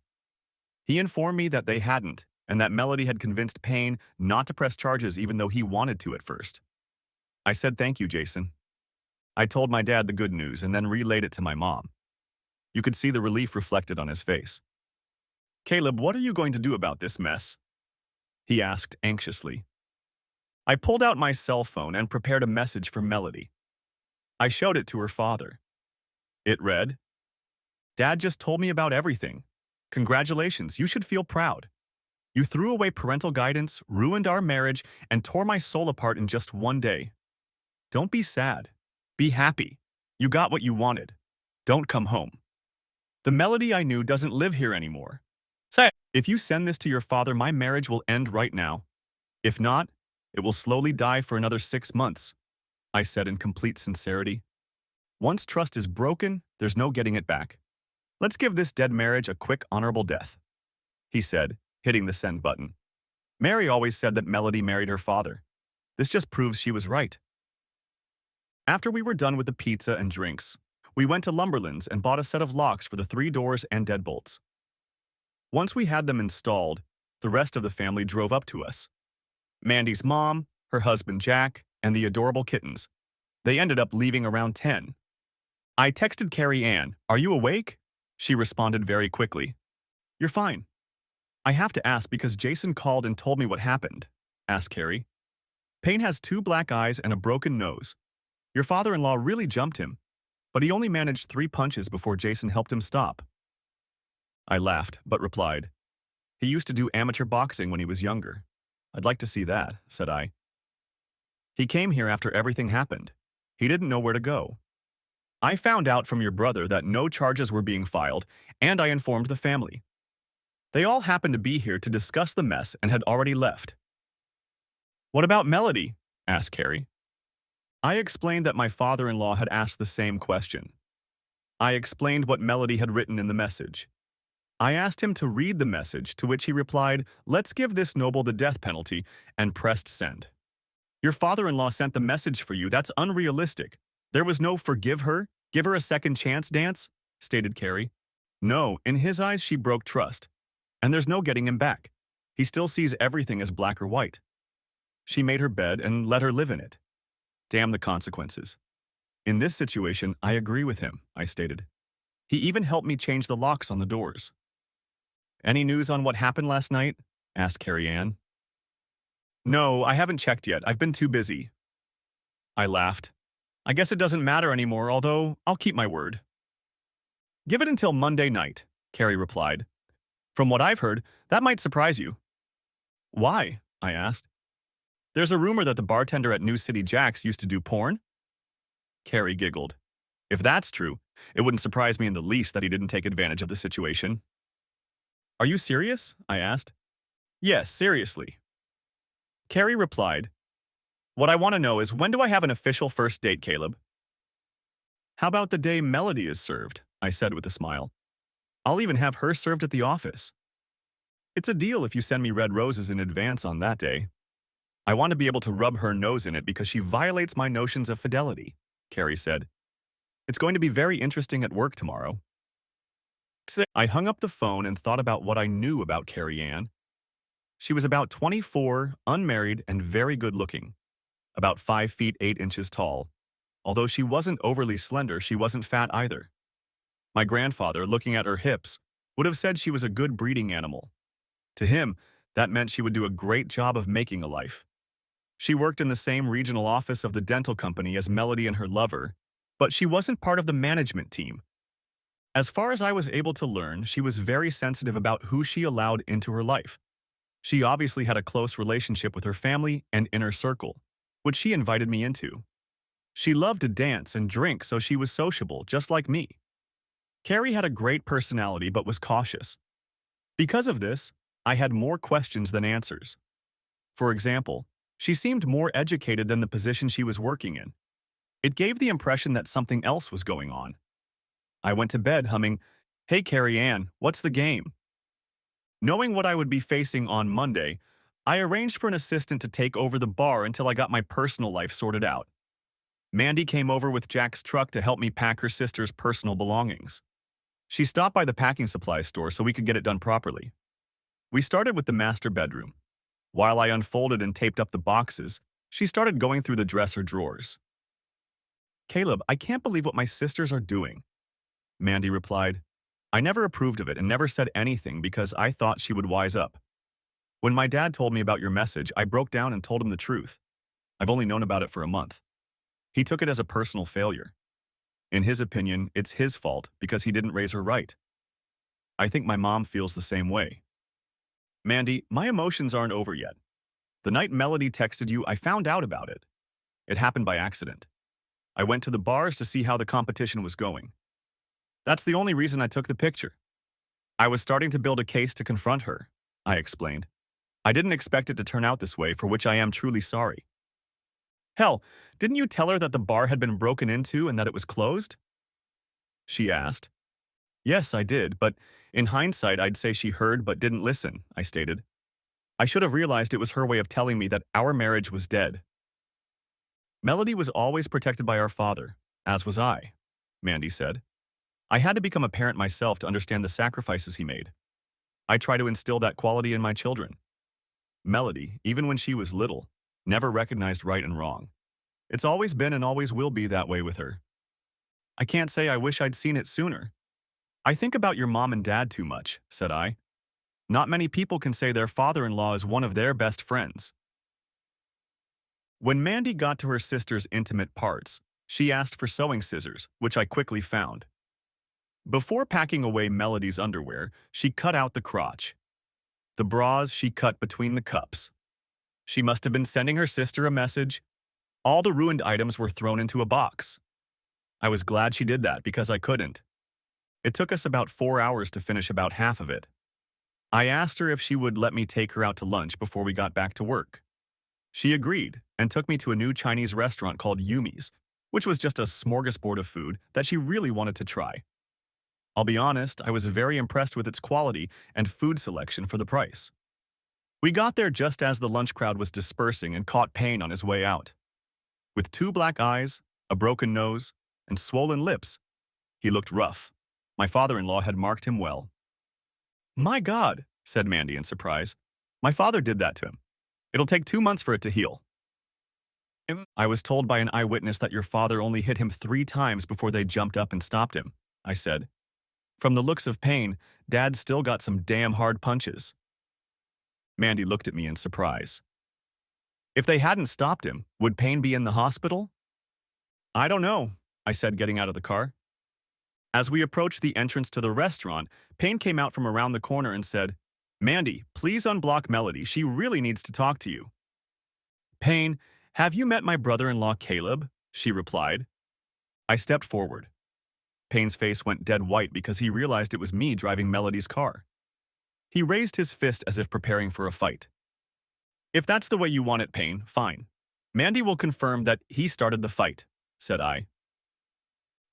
He informed me that they hadn't, and that Melody had convinced Payne not to press charges even though he wanted to at first. I said thank you, Jason. I told my dad the good news and then relayed it to my mom. You could see the relief reflected on his face. Caleb, what are you going to do about this mess? He asked anxiously. I pulled out my cell phone and prepared a message for Melody. I showed it to her father. It read, Dad just told me about everything. Congratulations, you should feel proud. You threw away parental guidance, ruined our marriage, and tore my soul apart in just one day. Don't be sad. Be happy. You got what you wanted. Don't come home. The Melody I knew doesn't live here anymore. Say, if you send this to your father, my marriage will end right now. If not, it will slowly die for another 6 months, I said in complete sincerity. Once trust is broken, there's no getting it back. Let's give this dead marriage a quick, honorable death, he said, hitting the send button. Mary always said that Melody married her father. This just proves she was right. After we were done with the pizza and drinks, we went to Lumberland's and bought a set of locks for the 3 doors and deadbolts. Once we had them installed, the rest of the family drove up to us. Mandy's mom, her husband Jack, and the adorable kittens. They ended up leaving around 10. I texted Carrie Ann, "Are you awake?" She responded very quickly. "You're fine." "I have to ask because Jason called and told me what happened," asked Carrie. "Payne has 2 black eyes and a broken nose. Your father-in-law really jumped him, but he only managed 3 punches before Jason helped him stop." I laughed, but replied, "He used to do amateur boxing when he was younger. I'd like to see that," said I. "He came here after everything happened. He didn't know where to go. I found out from your brother that no charges were being filed, and I informed the family. They all happened to be here to discuss the mess and had already left." "What about Melody?" asked Carrie. I explained that my father-in-law had asked the same question. I explained what Melody had written in the message. I asked him to read the message, to which he replied, "Let's give this noble the death penalty," and pressed send. "Your father-in-law sent the message for you. That's unrealistic. There was no forgive her, give her a second chance dance," stated Carrie. No, in his eyes, she broke trust, and there's no getting him back. He still sees everything as black or white. She made her bed and let her live in it. Damn the consequences. In this situation, I agree with him, I stated. He even helped me change the locks on the doors. Any news on what happened last night? Asked Carrie Ann. No, I haven't checked yet. I've been too busy. I laughed. I guess it doesn't matter anymore, although I'll keep my word. Give it until Monday night, Carrie replied. From what I've heard, that might surprise you. Why? I asked. There's a rumor that the bartender at New City Jack's used to do porn? Carrie giggled. If that's true, it wouldn't surprise me in the least that he didn't take advantage of the situation. Are you serious? I asked. Yes, seriously. Carrie replied, what I want to know is when do I have an official first date, Caleb? How about the day Melody is served? I said with a smile. I'll even have her served at the office. It's a deal if you send me red roses in advance on that day. I want to be able to rub her nose in it because she violates my notions of fidelity, Carrie said. It's going to be very interesting at work tomorrow. I hung up the phone and thought about what I knew about Carrie Ann. She was about 24, unmarried, and very good-looking. About 5 feet 8 inches tall. Although she wasn't overly slender, she wasn't fat either. My grandfather, looking at her hips, would have said she was a good breeding animal. To him, that meant she would do a great job of making a life. She worked in the same regional office of the dental company as Melody and her lover, but she wasn't part of the management team. As far as I was able to learn, she was very sensitive about who she allowed into her life. She obviously had a close relationship with her family and inner circle, which she invited me into. She loved to dance and drink, so she was sociable, just like me. Carrie had a great personality but was cautious. Because of this, I had more questions than answers. For example, she seemed more educated than the position she was working in. It gave the impression that something else was going on. I went to bed humming, "Hey Carrie Ann, what's the game?" Knowing what I would be facing on Monday, I arranged for an assistant to take over the bar until I got my personal life sorted out. Mandy came over with Jack's truck to help me pack her sister's personal belongings. She stopped by the packing supplies store so we could get it done properly. We started with the master bedroom. While I unfolded and taped up the boxes, she started going through the dresser drawers. "Caleb, I can't believe what my sisters are doing," Mandy replied. I never approved of it and never said anything because I thought she would wise up. When my dad told me about your message, I broke down and told him the truth. I've only known about it for a month. He took it as a personal failure. In his opinion, it's his fault because he didn't raise her right. I think my mom feels the same way. Mandy, my emotions aren't over yet. The night Melody texted you, I found out about it. It happened by accident. I went to the bars to see how the competition was going. That's the only reason I took the picture. I was starting to build a case to confront her, I explained. I didn't expect it to turn out this way, for which I am truly sorry. Hell, didn't you tell her that the bar had been broken into and that it was closed? She asked. Yes, I did, but in hindsight, I'd say she heard but didn't listen, I stated. I should have realized it was her way of telling me that our marriage was dead. Melody was always protected by our father, as was I, Mandy said. I had to become a parent myself to understand the sacrifices he made. I try to instill that quality in my children. Melody, even when she was little, never recognized right and wrong. It's always been and always will be that way with her. I can't say I wish I'd seen it sooner. I think about your mom and dad too much, said I. Not many people can say their father-in-law is one of their best friends. When Mandy got to her sister's intimate parts, she asked for sewing scissors, which I quickly found. Before packing away Melody's underwear, she cut out the crotch. The bras she cut between the cups. She must have been sending her sister a message. All the ruined items were thrown into a box. I was glad she did that because I couldn't. It took us about 4 hours to finish about half of it. I asked her if she would let me take her out to lunch before we got back to work. She agreed and took me to a new Chinese restaurant called Yumi's, which was just a smorgasbord of food that she really wanted to try. I'll be honest, I was very impressed with its quality and food selection for the price. We got there just as the lunch crowd was dispersing and caught Payne on his way out. With 2 black eyes, a broken nose, and swollen lips, he looked rough. My father-in-law had marked him well. My God, said Mandy in surprise. My father did that to him. It'll take 2 months for it to heal. I was told by an eyewitness that your father only hit him 3 times before they jumped up and stopped him, I said. From the looks of Payne, Dad still got some damn hard punches. Mandy looked at me in surprise. If they hadn't stopped him, would Payne be in the hospital? I don't know, I said, getting out of the car. As we approached the entrance to the restaurant, Payne came out from around the corner and said, Mandy, please unblock Melody. She really needs to talk to you. Payne, have you met my brother-in-law Caleb? She replied. I stepped forward. Payne's face went dead white because he realized it was me driving Melody's car. He raised his fist as if preparing for a fight. If that's the way you want it, Payne, fine. Mandy will confirm that he started the fight, said I.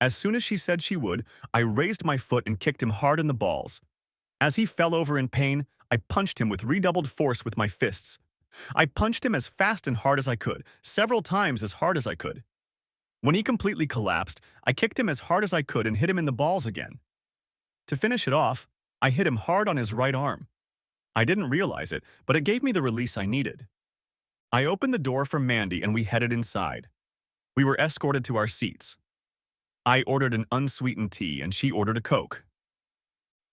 As soon as she said she would, I raised my foot and kicked him hard in the balls. As he fell over in pain, I punched him with redoubled force with my fists. I punched him as fast and hard as I could, several times as hard as I could. When he completely collapsed, I kicked him as hard as I could and hit him in the balls again. To finish it off, I hit him hard on his right arm. I didn't realize it, but it gave me the release I needed. I opened the door for Mandy and we headed inside. We were escorted to our seats. I ordered an unsweetened tea and she ordered a Coke.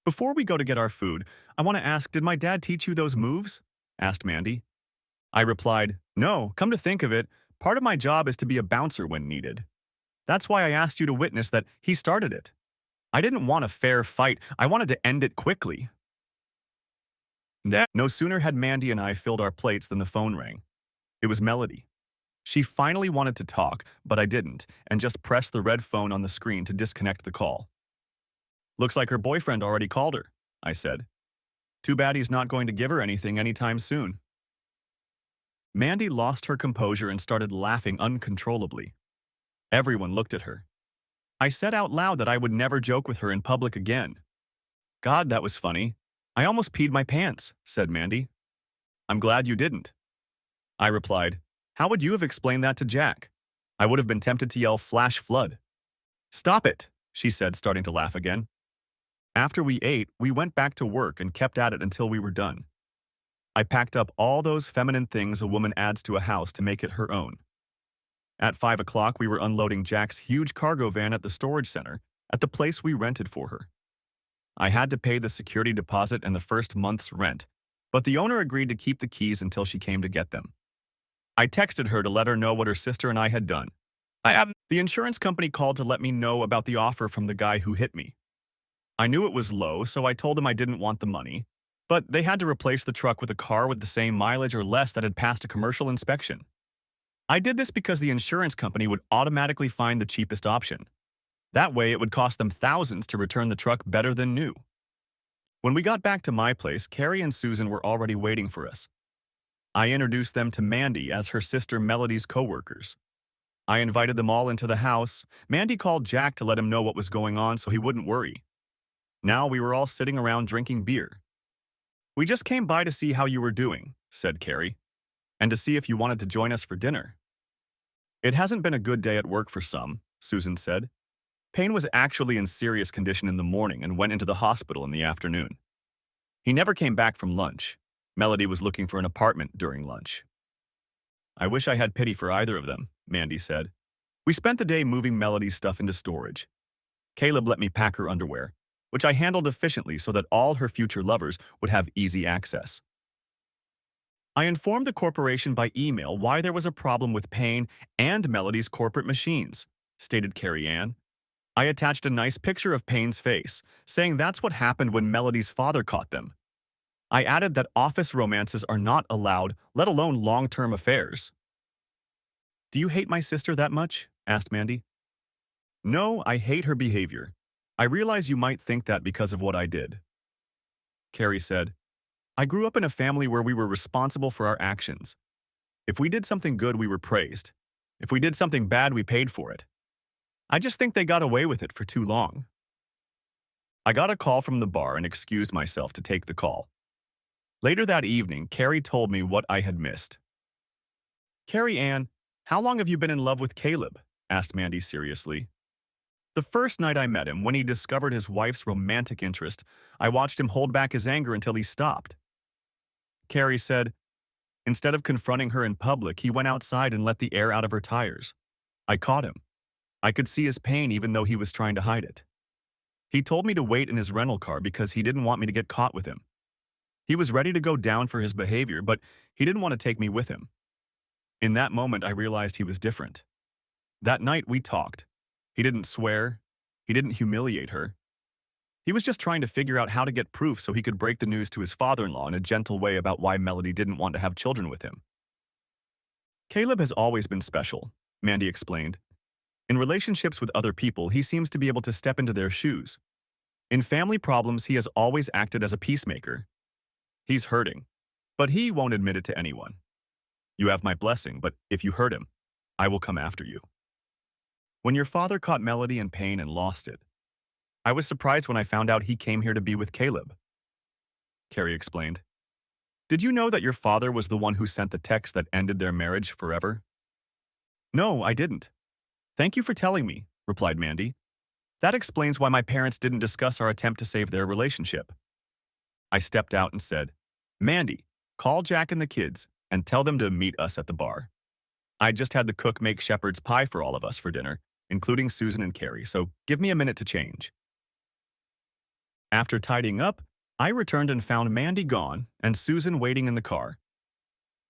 Before we go to get our food, I want to ask, did my dad teach you those moves? Asked Mandy. I replied, no, come to think of it, part of my job is to be a bouncer when needed. That's why I asked you to witness that he started it. I didn't want a fair fight, I wanted to end it quickly. No sooner had Mandy and I filled our plates than the phone rang. It was Melody. She finally wanted to talk, but I didn't, and just pressed the red phone on the screen to disconnect the call. Looks like her boyfriend already called her, I said. Too bad he's not going to give her anything anytime soon. Mandy lost her composure and started laughing uncontrollably. Everyone looked at her. I said out loud that I would never joke with her in public again. God, that was funny. I almost peed my pants, said Mandy. I'm glad you didn't. I replied, how would you have explained that to Jack? I would have been tempted to yell flash flood. Stop it, she said, starting to laugh again. After we ate, we went back to work and kept at it until we were done. I packed up all those feminine things a woman adds to a house to make it her own. At 5 o'clock, we were unloading Jack's huge cargo van at the storage center at the place we rented for her. I had to pay the security deposit and the first month's rent, but the owner agreed to keep the keys until she came to get them. I texted her to let her know what her sister and I had done. The insurance company called to let me know about the offer from the guy who hit me. I knew it was low, so I told him I didn't want the money, but they had to replace the truck with a car with the same mileage or less that had passed a commercial inspection. I did this because the insurance company would automatically find the cheapest option. That way, it would cost them thousands to return the truck better than new. When we got back to my place, Carrie and Susan were already waiting for us. I introduced them to Mandy as her sister Melody's co-workers. I invited them all into the house. Mandy called Jack to let him know what was going on so he wouldn't worry. Now we were all sitting around drinking beer. We just came by to see how you were doing, said Carrie, and to see if you wanted to join us for dinner. It hasn't been a good day at work for some, Susan said. Payne was actually in serious condition in the morning and went into the hospital in the afternoon. He never came back from lunch. Melody was looking for an apartment during lunch. I wish I had pity for either of them, Mandy said. We spent the day moving Melody's stuff into storage. Caleb let me pack her underwear, which I handled efficiently so that all her future lovers would have easy access. I informed the corporation by email why there was a problem with Payne and Melody's corporate machines, stated Carrie Ann. I attached a nice picture of Payne's face, saying that's what happened when Melody's father caught them. I added that office romances are not allowed, let alone long-term affairs. Do you hate my sister that much? Asked Mandy. No, I hate her behavior. I realize you might think that because of what I did. Carrie said, I grew up in a family where we were responsible for our actions. If we did something good, we were praised. If we did something bad, we paid for it. I just think they got away with it for too long. I got a call from the bar and excused myself to take the call. Later that evening, Carrie told me what I had missed. Carrie Ann, how long have you been in love with Caleb? Asked Mandy seriously. The first night I met him, when he discovered his wife's romantic interest, I watched him hold back his anger until he stopped. Carrie said, instead of confronting her in public, he went outside and let the air out of her tires. I caught him. I could see his pain even though he was trying to hide it. He told me to wait in his rental car because he didn't want me to get caught with him. He was ready to go down for his behavior, but he didn't want to take me with him. In that moment, I realized he was different. That night, we talked. He didn't swear. He didn't humiliate her. He was just trying to figure out how to get proof so he could break the news to his father-in-law in a gentle way about why Melody didn't want to have children with him. Caleb has always been special, Mandy explained. In relationships with other people, he seems to be able to step into their shoes. In family problems, he has always acted as a peacemaker. He's hurting, but he won't admit it to anyone. You have my blessing, but if you hurt him, I will come after you. When your father caught Melody in pain and lost it, I was surprised when I found out he came here to be with Caleb. Carrie explained. Did you know that your father was the one who sent the text that ended their marriage forever? No, I didn't. Thank you for telling me, replied Mandy. That explains why my parents didn't discuss our attempt to save their relationship. I stepped out and said, Mandy, call Jack and the kids and tell them to meet us at the bar. I just had the cook make shepherd's pie for all of us for dinner, including Susan and Carrie, so give me a minute to change. After tidying up, I returned and found Mandy gone and Susan waiting in the car.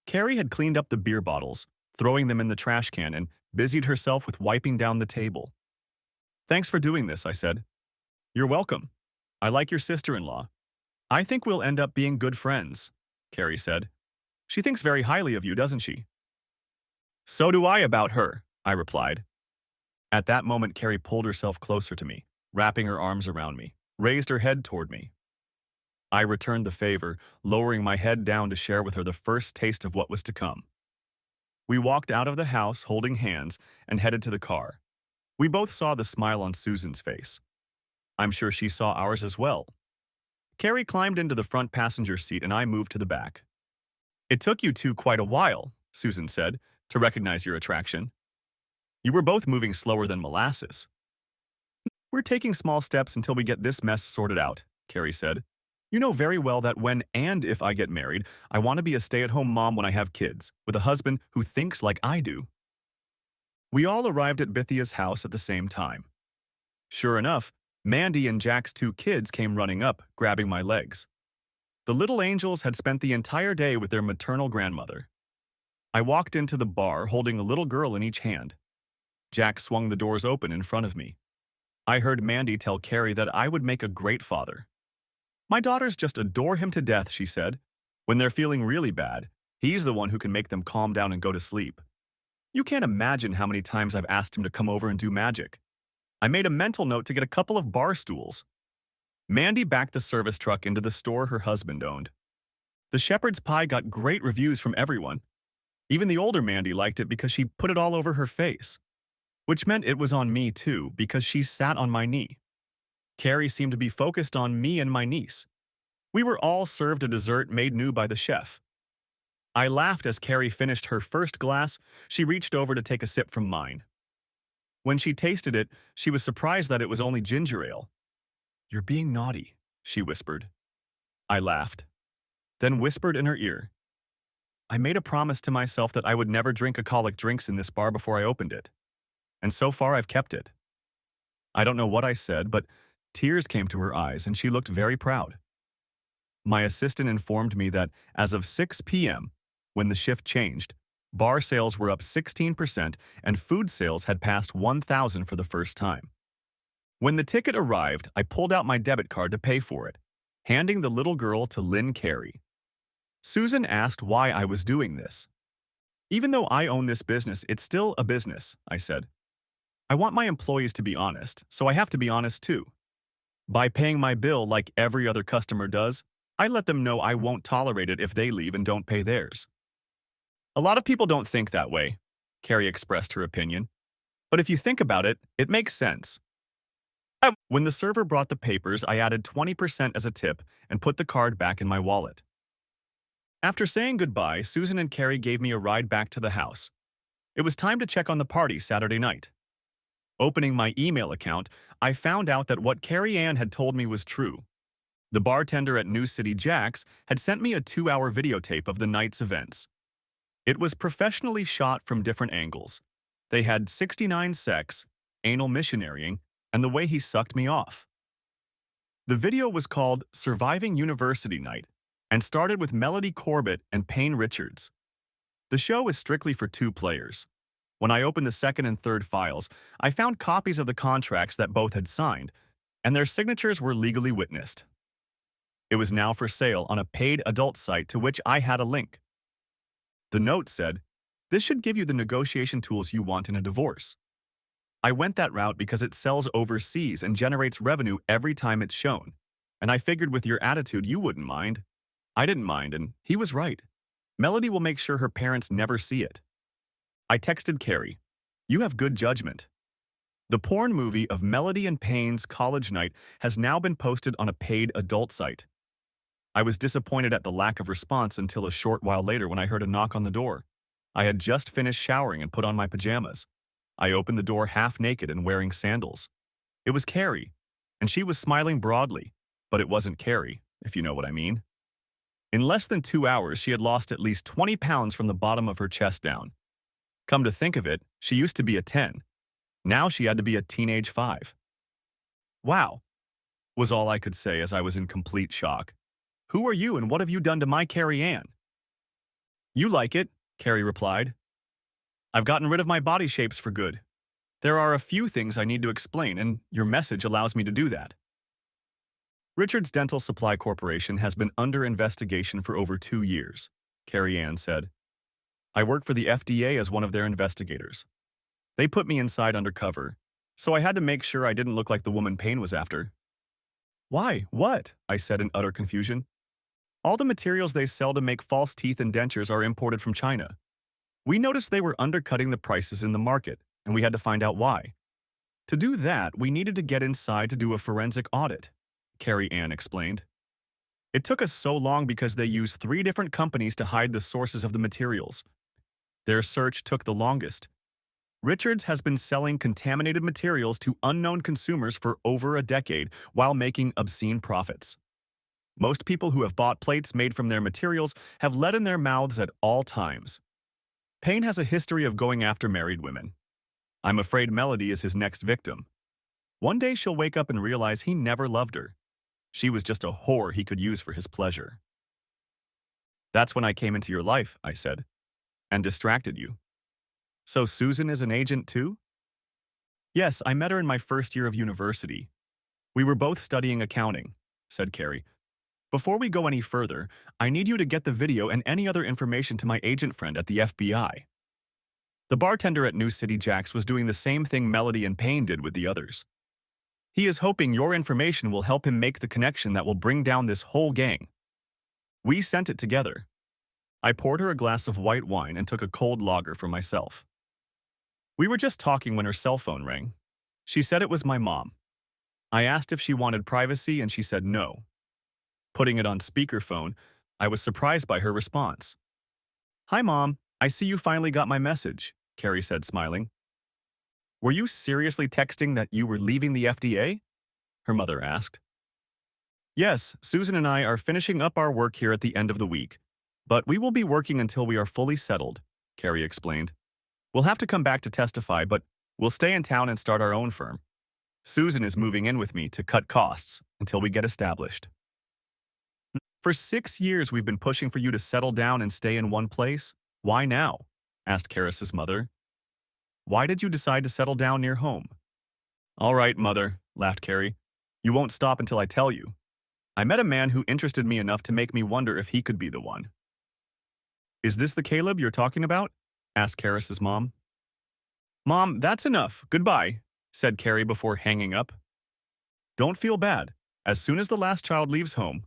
Carrie had cleaned up the beer bottles, throwing them in the trash can, and busied herself with wiping down the table. Thanks for doing this, I said. You're welcome. I like your sister-in-law. I think we'll end up being good friends, Carrie said. She thinks very highly of you, doesn't she? So do I about her, I replied. At that moment, Carrie pulled herself closer to me, wrapping her arms around me, raised her head toward me. I returned the favor, lowering my head down to share with her the first taste of what was to come. We walked out of the house holding hands and headed to the car. We both saw the smile on Susan's face. I'm sure she saw ours as well. Carrie climbed into the front passenger seat and I moved to the back. It took you two quite a while, Susan said, to recognize your attraction. You were both moving slower than molasses. We're taking small steps until we get this mess sorted out, Carrie said. You know very well that when and if I get married, I want to be a stay-at-home mom when I have kids, with a husband who thinks like I do. We all arrived at Bithia's house at the same time. Sure enough, Mandy and Jack's two kids came running up, grabbing my legs. The little angels had spent the entire day with their maternal grandmother. I walked into the bar holding a little girl in each hand. Jack swung the doors open in front of me. I heard Mandy tell Carrie that I would make a great father. My daughters just adore him to death, she said. When they're feeling really bad, he's the one who can make them calm down and go to sleep. You can't imagine how many times I've asked him to come over and do magic. I made a mental note to get a couple of bar stools. Mandy backed the service truck into the store her husband owned. The shepherd's pie got great reviews from everyone. Even the older Mandy liked it because she put it all over her face, which meant it was on me too because she sat on my knee. Carrie seemed to be focused on me and my niece. We were all served a dessert made new by the chef. I laughed as Carrie finished her first glass. She reached over to take a sip from mine. When she tasted it, she was surprised that it was only ginger ale. You're being naughty, she whispered. I laughed, then whispered in her ear. I made a promise to myself that I would never drink alcoholic drinks in this bar before I opened it. And so far I've kept it. I don't know what I said, but tears came to her eyes and she looked very proud. My assistant informed me that as of 6 p.m., when the shift changed, bar sales were up 16% and food sales had passed 1,000 for the first time. When the ticket arrived, I pulled out my debit card to pay for it, handing the little girl to Lynn Carey. Susan asked why I was doing this. Even though I own this business, it's still a business, I said. I want my employees to be honest, so I have to be honest too. By paying my bill like every other customer does, I let them know I won't tolerate it if they leave and don't pay theirs. A lot of people don't think that way, Carrie expressed her opinion. But if you think about it, it makes sense. When the server brought the papers, I added 20% as a tip and put the card back in my wallet. After saying goodbye, Susan and Carrie gave me a ride back to the house. It was time to check on the party Saturday night. Opening my email account, I found out that what Carrie Ann had told me was true. The bartender at New City Jack's had sent me a 2-hour videotape of the night's events. It was professionally shot from different angles. They had 69 sex, anal missionarying, and the way he sucked me off. The video was called Surviving University Night and started with Melody Corbett and Payne Richards. The show is strictly for 2 players. When I opened the second and third files, I found copies of the contracts that both had signed, and their signatures were legally witnessed. It was now for sale on a paid adult site to which I had a link. The note said, "This should give you the negotiation tools you want in a divorce." I went that route because it sells overseas and generates revenue every time it's shown, and I figured with your attitude you wouldn't mind. I didn't mind, and he was right. Melody will make sure her parents never see it. I texted Carrie, "You have good judgment." The porn movie of Melody and Payne's college night has now been posted on a paid adult site. I was disappointed at the lack of response until a short while later when I heard a knock on the door. I had just finished showering and put on my pajamas. I opened the door half naked and wearing sandals. It was Carrie, and she was smiling broadly, but it wasn't Carrie, if you know what I mean. In less than 2 hours, she had lost at least 20 pounds from the bottom of her chest down. Come to think of it, she used to be a 10. Now she had to be a teenage 5. Wow, was all I could say as I was in complete shock. Who are you and what have you done to my Carrie Ann? You like it, Carrie replied. I've gotten rid of my body shapes for good. There are a few things I need to explain, and your message allows me to do that. Richards Dental Supply Corporation has been under investigation for over 2 years, Carrie Ann said. I work for the FDA as one of their investigators. They put me inside undercover, so I had to make sure I didn't look like the woman Payne was after. Why? What? I said in utter confusion. All the materials they sell to make false teeth and dentures are imported from China. We noticed they were undercutting the prices in the market, and we had to find out why. To do that, we needed to get inside to do a forensic audit, Carrie Ann explained. It took us so long because they used 3 different companies to hide the sources of the materials. Their search took the longest. Richards has been selling contaminated materials to unknown consumers for over a decade while making obscene profits. Most people who have bought plates made from their materials have lead in their mouths at all times. Payne has a history of going after married women. I'm afraid Melody is his next victim. One day she'll wake up and realize he never loved her. She was just a whore he could use for his pleasure. That's when I came into your life, I said, and distracted you. So Susan is an agent too? Yes, I met her in my first year of university. We were both studying accounting, said Carrie. Before we go any further, I need you to get the video and any other information to my agent friend at the FBI. The bartender at New City Jack's was doing the same thing Melody and Payne did with the others. He is hoping your information will help him make the connection that will bring down this whole gang. We sent it together. I poured her a glass of white wine and took a cold lager for myself. We were just talking when her cell phone rang. She said it was my mom. I asked if she wanted privacy and she said no. Putting it on speakerphone, I was surprised by her response. Hi, Mom. I see you finally got my message, Carrie said, smiling. Were you seriously texting that you were leaving the FDA? Her mother asked. Yes, Susan and I are finishing up our work here at the end of the week, but we will be working until we are fully settled, Carrie explained. We'll have to come back to testify, but we'll stay in town and start our own firm. Susan is moving in with me to cut costs until we get established. For 6 years, we've been pushing for you to settle down and stay in one place. Why now? Asked Karis's mother. Why did you decide to settle down near home? All right, Mother, laughed Carrie. You won't stop until I tell you. I met a man who interested me enough to make me wonder if he could be the one. Is this the Caleb you're talking about? Asked Karis's mom. Mom, that's enough. Goodbye, said Carrie before hanging up. Don't feel bad. As soon as the last child leaves home,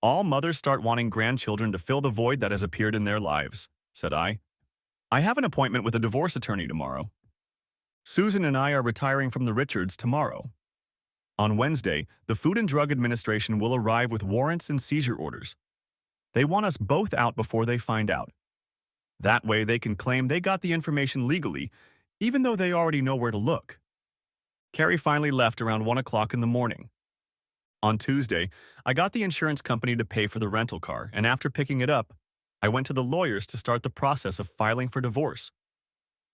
all mothers start wanting grandchildren to fill the void that has appeared in their lives, said I. I have an appointment with a divorce attorney tomorrow. Susan and I are retiring from the Richards tomorrow. On Wednesday, the Food and Drug Administration will arrive with warrants and seizure orders. They want us both out before they find out. That way they can claim they got the information legally, even though they already know where to look. Carrie finally left around 1 o'clock in the morning. On Tuesday, I got the insurance company to pay for the rental car, and after picking it up, I went to the lawyers to start the process of filing for divorce.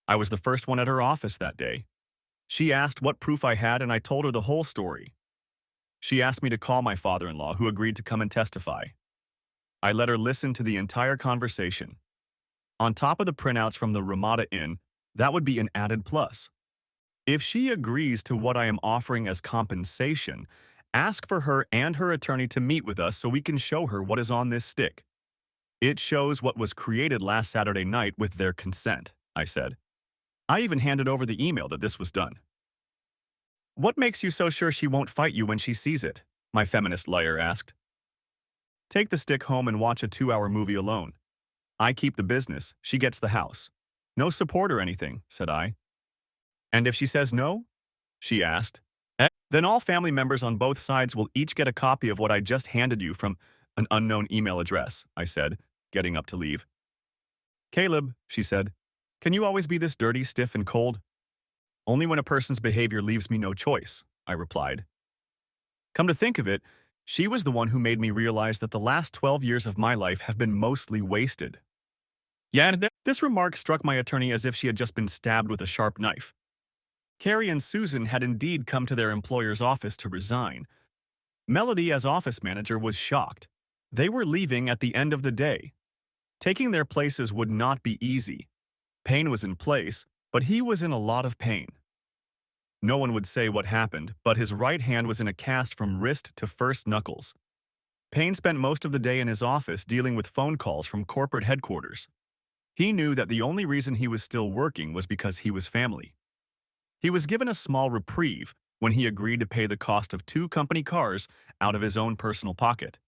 I was the first one at her office that day. She asked what proof I had, and I told her the whole story. She asked me to call my father-in-law, who agreed to come and testify. I let her listen to the entire conversation. On top of the printouts from the Ramada Inn, that would be an added plus. If she agrees to what I am offering as compensation, ask for her and her attorney to meet with us so we can show her what is on this stick. It shows what was created last Saturday night with their consent, I said. I even handed over the email that this was done. What makes you so sure she won't fight you when she sees it? My feminist lawyer asked. Take the stick home and watch a 2-hour movie alone. I keep the business, she gets the house. No support or anything, said I. And if she says no? She asked. Then all family members on both sides will each get a copy of what I just handed you from an unknown email address, I said, getting up to leave. Caleb, she said, can you always be this dirty, stiff, and cold? Only when a person's behavior leaves me no choice, I replied. Come to think of it, she was the one who made me realize that the last 12 years of my life have been mostly wasted. Yeah, and this remark struck my attorney as if she had just been stabbed with a sharp knife. Carrie and Susan had indeed come to their employer's office to resign. Melody, as office manager, was shocked. They were leaving at the end of the day. Taking their places would not be easy. Payne was in place, but he was in a lot of pain. No one would say what happened, but his right hand was in a cast from wrist to first knuckles. Payne spent most of the day in his office dealing with phone calls from corporate headquarters. He knew that the only reason he was still working was because he was family. He was given a small reprieve when he agreed to pay the cost of 2 company cars out of his own personal pocket.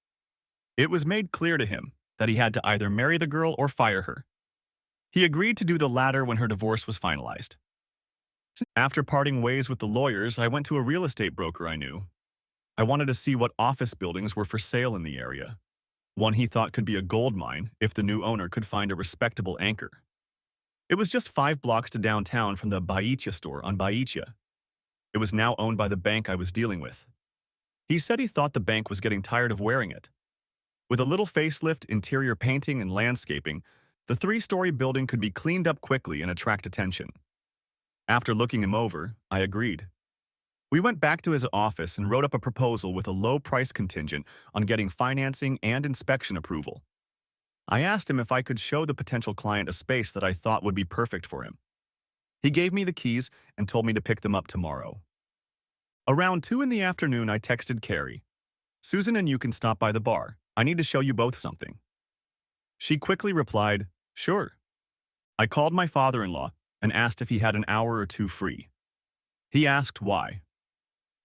It was made clear to him that he had to either marry the girl or fire her. He agreed to do the latter when her divorce was finalized. After parting ways with the lawyers, I went to a real estate broker I knew. I wanted to see what office buildings were for sale in the area. One he thought could be a gold mine if the new owner could find a respectable anchor. It was just 5 blocks to downtown from the Baiitia store on Baiitia. It was now owned by the bank I was dealing with. He said he thought the bank was getting tired of wearing it. With a little facelift, interior painting, and landscaping, the 3-story building could be cleaned up quickly and attract attention. After looking him over, I agreed. We went back to his office and wrote up a proposal with a low price contingent on getting financing and inspection approval. I asked him if I could show the potential client a space that I thought would be perfect for him. He gave me the keys and told me to pick them up tomorrow. Around 2 in the afternoon, I texted Carrie. Susan and you can stop by the bar. I need to show you both something. She quickly replied, sure. I called my father-in-law and asked if he had an hour or 2 free. He asked why.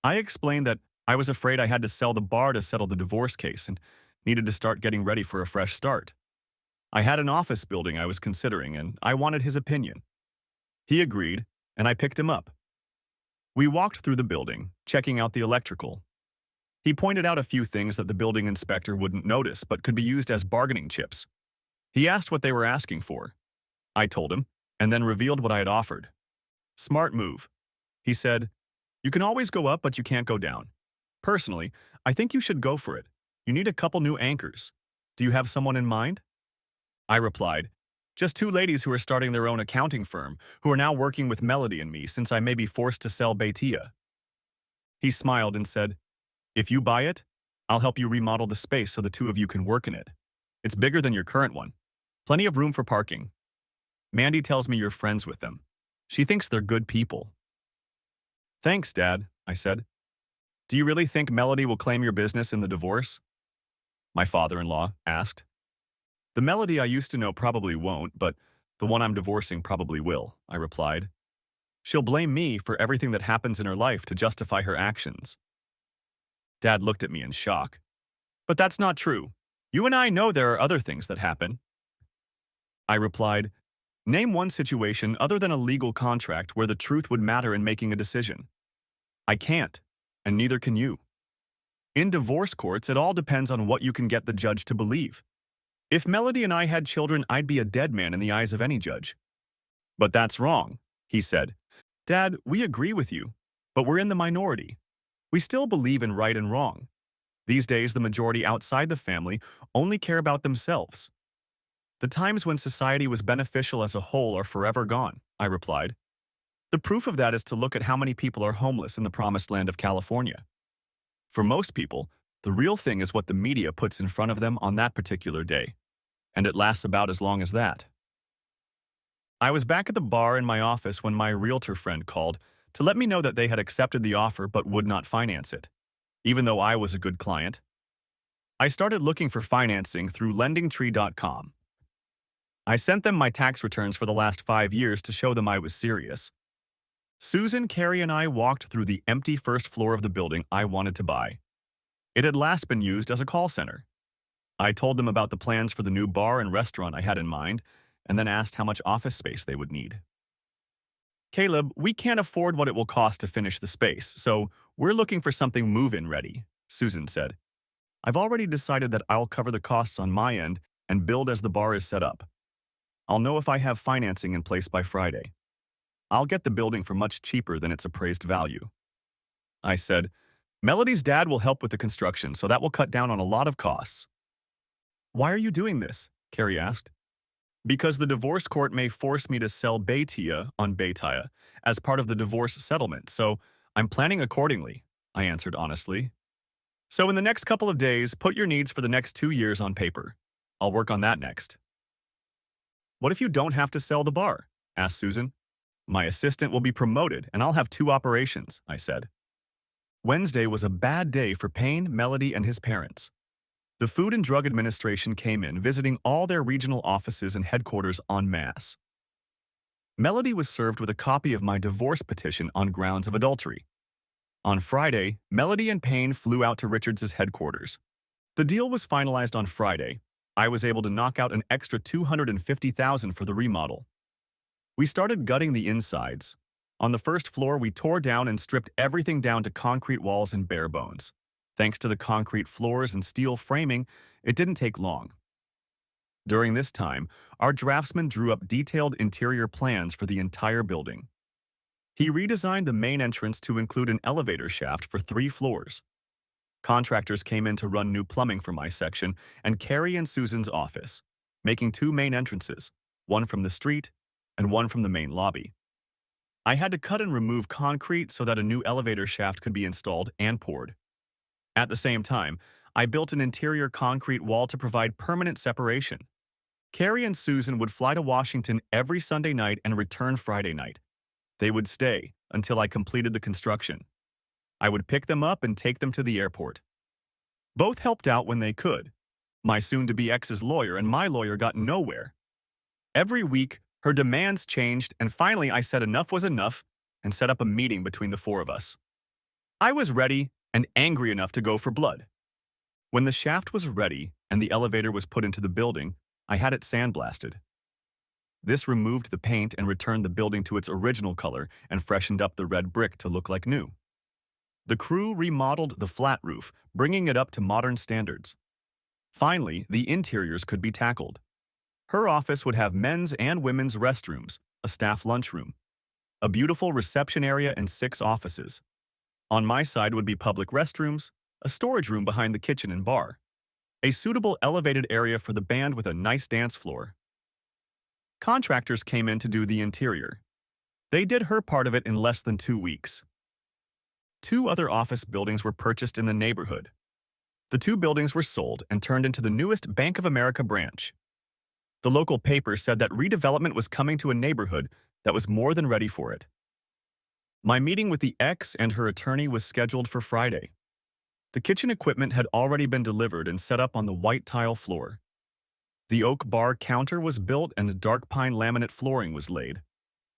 I explained that I was afraid I had to sell the bar to settle the divorce case and needed to start getting ready for a fresh start. I had an office building I was considering, and I wanted his opinion. He agreed, and I picked him up. We walked through the building, checking out the electrical. He pointed out a few things that the building inspector wouldn't notice but could be used as bargaining chips. He asked what they were asking for. I told him, and then revealed what I had offered. Smart move. He said, you can always go up, but you can't go down. Personally, I think you should go for it. You need a couple new anchors. Do you have someone in mind? I replied, just 2 ladies who are starting their own accounting firm, who are now working with Melody and me since I may be forced to sell Baitia. He smiled and said, if you buy it, I'll help you remodel the space so the 2 of you can work in it. It's bigger than your current one. Plenty of room for parking. Mandy tells me you're friends with them. She thinks they're good people. Thanks, Dad, I said. Do you really think Melody will claim your business in the divorce? My father-in-law asked. The Melody I used to know probably won't, but the one I'm divorcing probably will, I replied. She'll blame me for everything that happens in her life to justify her actions. Dad looked at me in shock. But that's not true. You and I know there are other things that happen. I replied, name one situation other than a legal contract where the truth would matter in making a decision. I can't, and neither can you. In divorce courts, it all depends on what you can get the judge to believe. If Melody and I had children, I'd be a dead man in the eyes of any judge. But that's wrong, he said. Dad, we agree with you. But we're in the minority. We still believe in right and wrong. These days, the majority outside the family only care about themselves. The times when society was beneficial as a whole are forever gone, I replied. The proof of that is to look at how many people are homeless in the promised land of California. For most people, the real thing is what the media puts in front of them on that particular day, and it lasts about as long as that. I was back at the bar in my office when my realtor friend called to let me know that they had accepted the offer but would not finance it, even though I was a good client. I started looking for financing through lendingtree.com. I sent them my tax returns for the last 5 years to show them I was serious. Susan, Carrie, and I walked through the empty first floor of the building I wanted to buy. It had last been used as a call center. I told them about the plans for the new bar and restaurant I had in mind, and then asked how much office space they would need. Caleb, we can't afford what it will cost to finish the space, so we're looking for something move-in ready, Susan said. I've already decided that I'll cover the costs on my end and build as the bar is set up. I'll know if I have financing in place by Friday. I'll get the building for much cheaper than its appraised value. I said, Melody's dad will help with the construction, so that will cut down on a lot of costs. Why are you doing this? Carrie asked. Because the divorce court may force me to sell Beitia on Beitaya as part of the divorce settlement, so I'm planning accordingly, I answered honestly. So in the next couple of days, put your needs for the next 2 years on paper. I'll work on that next. What if you don't have to sell the bar? Asked Susan. My assistant will be promoted and I'll have 2 operations, I said. Wednesday was a bad day for Payne, Melody, and his parents. The Food and Drug Administration came in, visiting all their regional offices and headquarters en masse. Melody was served with a copy of my divorce petition on grounds of adultery. On Friday, Melody and Payne flew out to Richards' headquarters. The deal was finalized on Friday. I was able to knock out an extra $250,000 for the remodel. We started gutting the insides. On the first floor, we tore down and stripped everything down to concrete walls and bare bones. Thanks to the concrete floors and steel framing, it didn't take long. During this time, our draftsman drew up detailed interior plans for the entire building. He redesigned the main entrance to include an elevator shaft for 3 floors. Contractors came in to run new plumbing for my section and Carrie and Susan's office, making 2 main entrances, one from the street and one from the main lobby. I had to cut and remove concrete so that a new elevator shaft could be installed and poured. At the same time, I built an interior concrete wall to provide permanent separation. Carrie and Susan would fly to Washington every Sunday night and return Friday night. They would stay until I completed the construction. I would pick them up and take them to the airport. Both helped out when they could. My soon-to-be ex's lawyer and my lawyer got nowhere. Every week, her demands changed, and finally I said enough was enough and set up a meeting between the 4 of us. I was ready and angry enough to go for blood. When the shaft was ready and the elevator was put into the building, I had it sandblasted. This removed the paint and returned the building to its original color and freshened up the red brick to look like new. The crew remodeled the flat roof, bringing it up to modern standards. Finally, the interiors could be tackled. Her office would have men's and women's restrooms, a staff lunchroom, a beautiful reception area, and 6 offices. On my side would be public restrooms, a storage room behind the kitchen and bar, a suitable elevated area for the band with a nice dance floor. Contractors came in to do the interior. They did her part of it in less than 2 weeks. 2 other office buildings were purchased in the neighborhood. The 2 buildings were sold and turned into the newest Bank of America branch. The local paper said that redevelopment was coming to a neighborhood that was more than ready for it. My meeting with the ex and her attorney was scheduled for Friday. The kitchen equipment had already been delivered and set up on the white tile floor. The oak bar counter was built and dark pine laminate flooring was laid.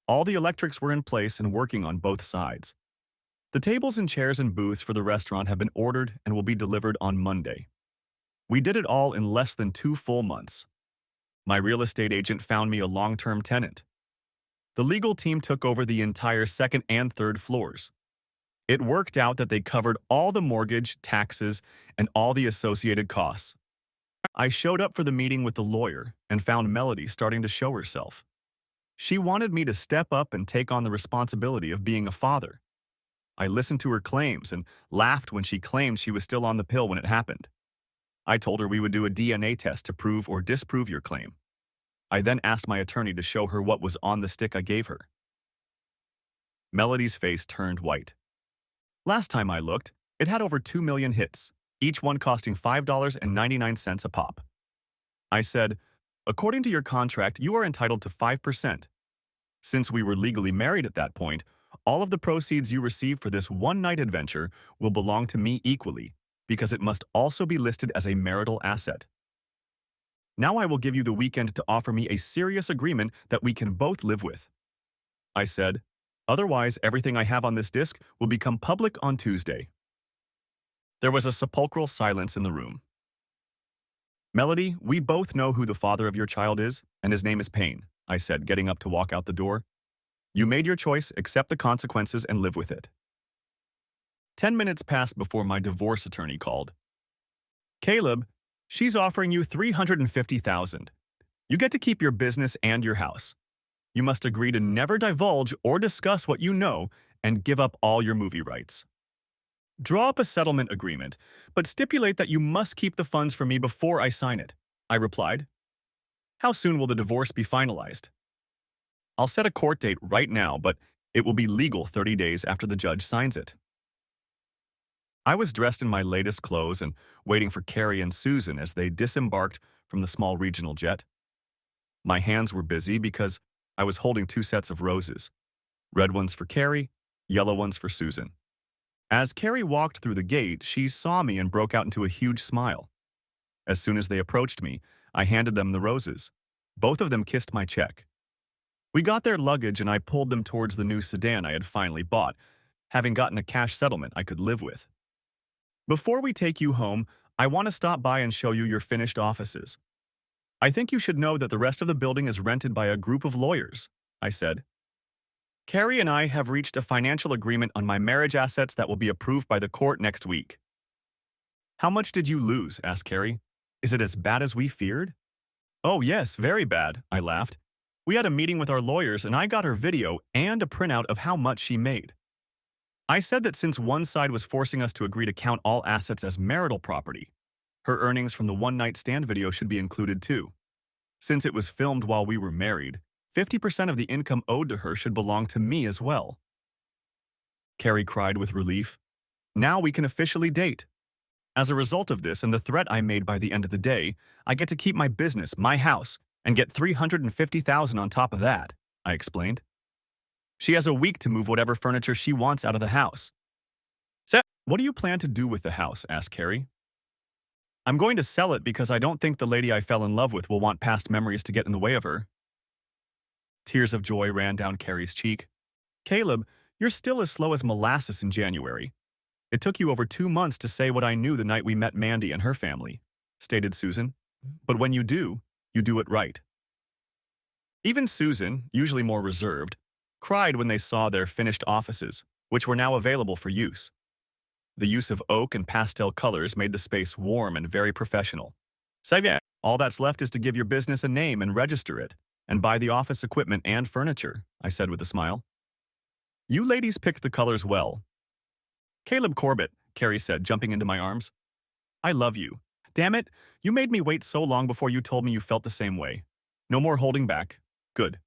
All the electrics were in place and working on both sides. The tables and chairs and booths for the restaurant have been ordered and will be delivered on Monday. We did it all in less than 2 full months. My real estate agent found me a long-term tenant. The legal team took over the entire 2nd and 3rd floors. It worked out that they covered all the mortgage, taxes, and all the associated costs. I showed up for the meeting with the lawyer and found Melody starting to show herself. She wanted me to step up and take on the responsibility of being a father. I listened to her claims and laughed when she claimed she was still on the pill when it happened. I told her we would do a DNA test to prove or disprove your claim. I then asked my attorney to show her what was on the stick I gave her. Melody's face turned white. Last time I looked, it had over 2 million hits, each one costing $5.99 a pop. I said, according to your contract, you are entitled to 5%. Since we were legally married at that point, all of the proceeds you receive for this one-night adventure will belong to me equally, because it must also be listed as a marital asset. Now I will give you the weekend to offer me a serious agreement that we can both live with. I said, otherwise everything I have on this disc will become public on Tuesday. There was a sepulchral silence in the room. Melody, we both know who the father of your child is, and his name is Payne, I said, getting up to walk out the door. You made your choice, accept the consequences, and live with it. 10 minutes passed before my divorce attorney called. Caleb, she's offering you $350,000. You get to keep your business and your house. You must agree to never divulge or discuss what you know and give up all your movie rights. Draw up a settlement agreement, but stipulate that you must keep the funds for me before I sign it, I replied. How soon will the divorce be finalized? I'll set a court date right now, but it will be legal 30 days after the judge signs it. I was dressed in my latest clothes and waiting for Carrie and Susan as they disembarked from the small regional jet. My hands were busy because I was holding 2 sets of roses, red ones for Carrie, yellow ones for Susan. As Carrie walked through the gate, she saw me and broke out into a huge smile. As soon as they approached me, I handed them the roses. Both of them kissed my check. We got their luggage and I pulled them towards the new sedan I had finally bought, having gotten a cash settlement I could live with. Before we take you home, I want to stop by and show you your finished offices. I think you should know that the rest of the building is rented by a group of lawyers, I said. Carrie and I have reached a financial agreement on my marriage assets that will be approved by the court next week. How much did you lose? Asked Carrie. Is it as bad as we feared? Oh yes, very bad, I laughed. We had a meeting with our lawyers and I got her video and a printout of how much she made. I said that since one side was forcing us to agree to count all assets as marital property, her earnings from the one-night stand video should be included too. Since it was filmed while we were married, 50% of the income owed to her should belong to me as well. Carrie cried with relief. Now we can officially date. As a result of this and the threat I made by the end of the day, I get to keep my business, my house, and get $350,000 on top of that, I explained. She has a week to move whatever furniture she wants out of the house. So, what do you plan to do with the house? Asked Carrie. I'm going to sell it because I don't think the lady I fell in love with will want past memories to get in the way of her. Tears of joy ran down Carrie's cheek. Caleb, you're still as slow as molasses in January. It took you over 2 months to say what I knew the night we met Mandy and her family, stated Susan. But when you do it right. Even Susan, usually more reserved, cried when they saw their finished offices, which were now available for use. The use of oak and pastel colors made the space warm and very professional. So yeah, all that's left is to give your business a name and register it, and buy the office equipment and furniture, I said with a smile. You ladies picked the colors well. Caleb Corbett, Carrie said, jumping into my arms. I love you. Damn it, you made me wait so long before you told me you felt the same way. No more holding back. Good.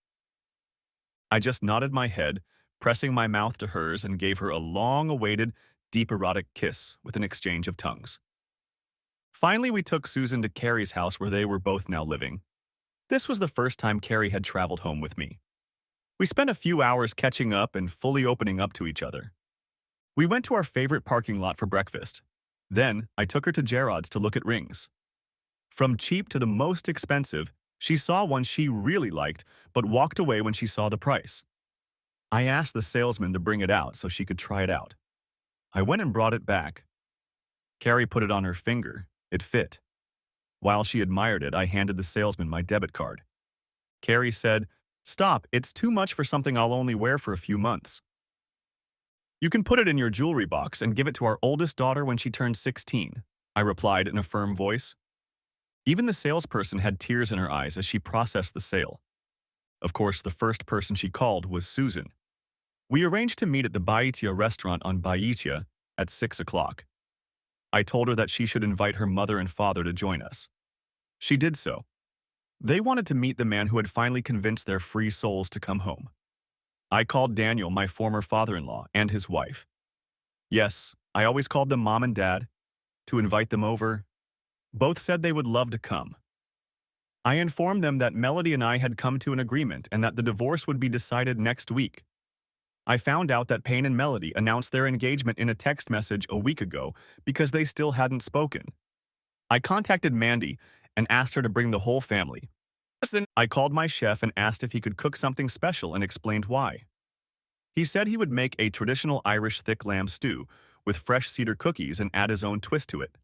I just nodded my head, pressing my mouth to hers and gave her a long-awaited, deep erotic kiss with an exchange of tongues. Finally, we took Susan to Carrie's house where they were both now living. This was the first time Carrie had traveled home with me. We spent a few hours catching up and fully opening up to each other. We went to our favorite parking lot for breakfast. Then, I took her to Gerard's to look at rings. From cheap to the most expensive, she saw one she really liked, but walked away when she saw the price. I asked the salesman to bring it out so she could try it out. I went and brought it back. Carrie put it on her finger. It fit. While she admired it, I handed the salesman my debit card. Carrie said, "Stop, it's too much for something I'll only wear for a few months. You can put it in your jewelry box and give it to our oldest daughter when she turns 16, I replied in a firm voice. Even the salesperson had tears in her eyes as she processed the sale. Of course, the first person she called was Susan. We arranged to meet at the Baitia restaurant on Baitia at 6 o'clock. I told her that she should invite her mother and father to join us. She did so. They wanted to meet the man who had finally convinced their free souls to come home. I called Daniel, my former father-in-law, and his wife. Yes, I always called them mom and dad, to invite them over. Both said they would love to come. I informed them that Melody and I had come to an agreement and that the divorce would be decided next week. I found out that Payne and Melody announced their engagement in a text message a week ago because they still hadn't spoken. I contacted Mandy and asked her to bring the whole family. I called my chef and asked if he could cook something special and explained why. He said he would make a traditional Irish thick lamb stew with fresh cedar cookies and add his own twist to it.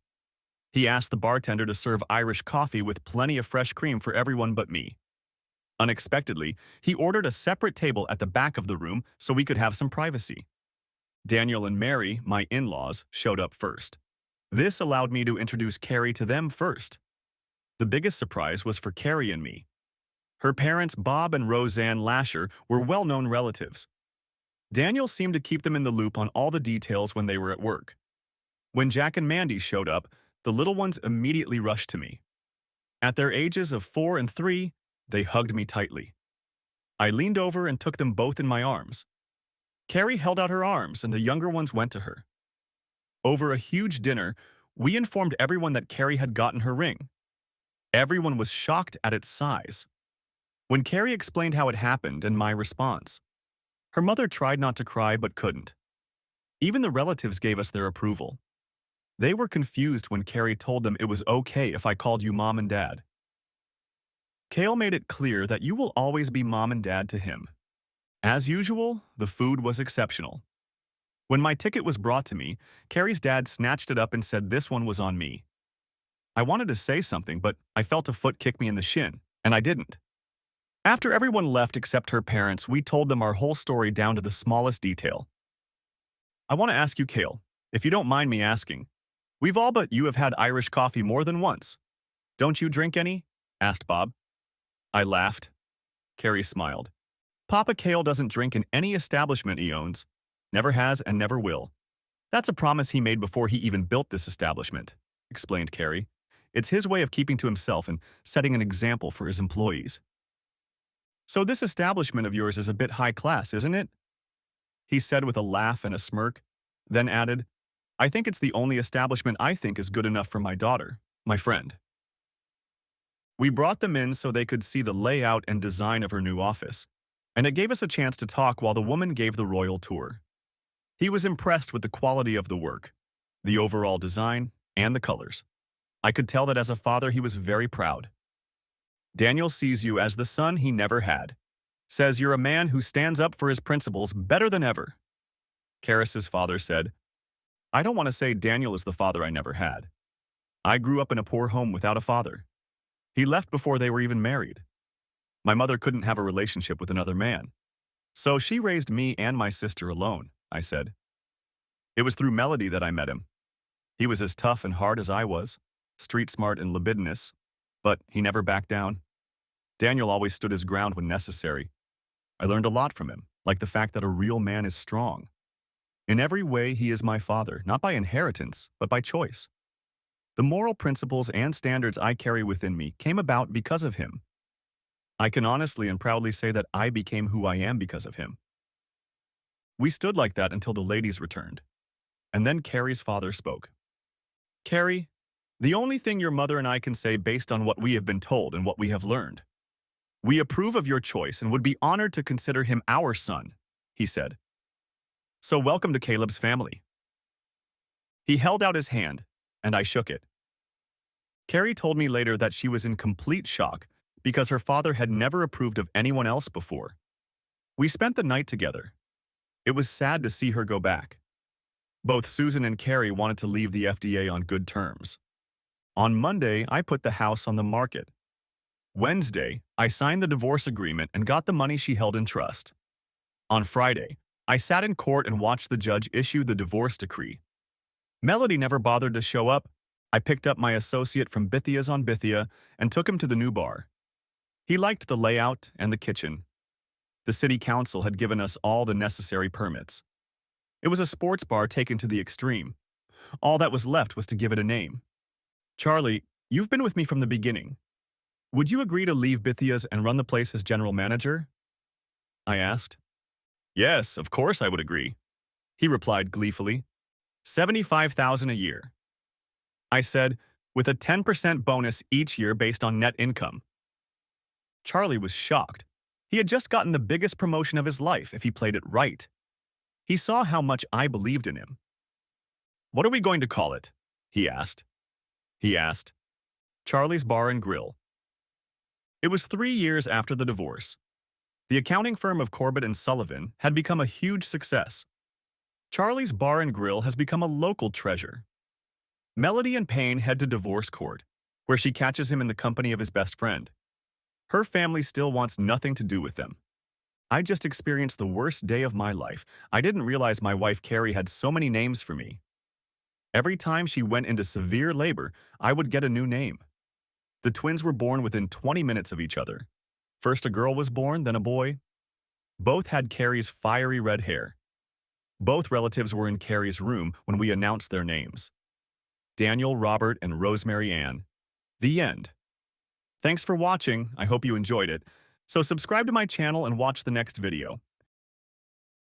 He asked the bartender to serve Irish coffee with plenty of fresh cream for everyone but me. Unexpectedly, he ordered a separate table at the back of the room so we could have some privacy. Daniel and Mary, my in-laws, showed up first. This allowed me to introduce Carrie to them first. The biggest surprise was for Carrie and me. Her parents, Bob and Roseanne Lasher, were well-known relatives. Daniel seemed to keep them in the loop on all the details when they were at work. When Jack and Mandy showed up, the little ones immediately rushed to me. At their ages of 4 and 3, they hugged me tightly. I leaned over and took them both in my arms. Carrie held out her arms and the younger ones went to her. Over a huge dinner, we informed everyone that Carrie had gotten her ring. Everyone was shocked at its size. When Carrie explained how it happened and my response, her mother tried not to cry but couldn't. Even the relatives gave us their approval. They were confused when Carrie told them it was okay if I called you mom and dad. Cale made it clear that you will always be mom and dad to him. As usual, the food was exceptional. When my ticket was brought to me, Carrie's dad snatched it up and said this one was on me. I wanted to say something, but I felt a foot kick me in the shin, and I didn't. After everyone left except her parents, we told them our whole story down to the smallest detail. I want to ask you, Cale, if you don't mind me asking, we've all but you have had Irish coffee more than once. Don't you drink any? Asked Bob. I laughed. Carrie smiled. Papa Cale doesn't drink in any establishment he owns. Never has and never will. That's a promise he made before he even built this establishment, explained Carrie. It's his way of keeping to himself and setting an example for his employees. So this establishment of yours is a bit high class, isn't it? He said with a laugh and a smirk, then added, I think it's the only establishment I think is good enough for my daughter, my friend. We brought them in so they could see the layout and design of her new office, and it gave us a chance to talk while the woman gave the royal tour. He was impressed with the quality of the work, the overall design, and the colors. I could tell that as a father he was very proud. Daniel sees you as the son he never had. Says you're a man who stands up for his principles better than ever. Karis's father said, I don't want to say Daniel is the father I never had. I grew up in a poor home without a father. He left before they were even married. My mother couldn't have a relationship with another man. So she raised me and my sister alone, I said. It was through Melody that I met him. He was as tough and hard as I was, street smart and libidinous, but he never backed down. Daniel always stood his ground when necessary. I learned a lot from him, like the fact that a real man is strong. In every way, he is my father, not by inheritance, but by choice. The moral principles and standards I carry within me came about because of him. I can honestly and proudly say that I became who I am because of him. We stood like that until the ladies returned. And then Carrie's father spoke. Carrie, the only thing your mother and I can say based on what we have been told and what we have learned. We approve of your choice and would be honored to consider him our son, he said. So welcome to Caleb's family. He held out his hand, and I shook it. Carrie told me later that she was in complete shock because her father had never approved of anyone else before. We spent the night together. It was sad to see her go back. Both Susan and Carrie wanted to leave the FDA on good terms. On Monday, I put the house on the market. Wednesday, I signed the divorce agreement and got the money she held in trust. On Friday, I sat in court and watched the judge issue the divorce decree. Melody never bothered to show up. I picked up my associate from Bithia's on Bithia and took him to the new bar. He liked the layout and the kitchen. The city council had given us all the necessary permits. It was a sports bar taken to the extreme. All that was left was to give it a name. Charlie, you've been with me from the beginning. Would you agree to leave Bithia's and run the place as general manager? I asked. Yes, of course I would agree, he replied gleefully. 75,000 a year. I said, with a 10% bonus each year based on net income. Charlie was shocked. He had just gotten the biggest promotion of his life if he played it right. He saw how much I believed in him. What are we going to call it? He asked. Charlie's Bar and Grill. It was 3 years after the divorce. The accounting firm of Corbett and Sullivan had become a huge success. Charlie's Bar and Grill has become a local treasure. Melody and Payne head to divorce court, where she catches him in the company of his best friend. Her family still wants nothing to do with them. I just experienced the worst day of my life. I didn't realize my wife Carrie had so many names for me. Every time she went into severe labor, I would get a new name. The twins were born within 20 minutes of each other. First a girl was born, then a boy. Both had Carrie's fiery red hair. Both relatives were in Carrie's room when we announced their names. Daniel, Robert, and Rosemary Ann. The end. Thanks for watching. I hope you enjoyed it. So subscribe to my channel and watch the next video.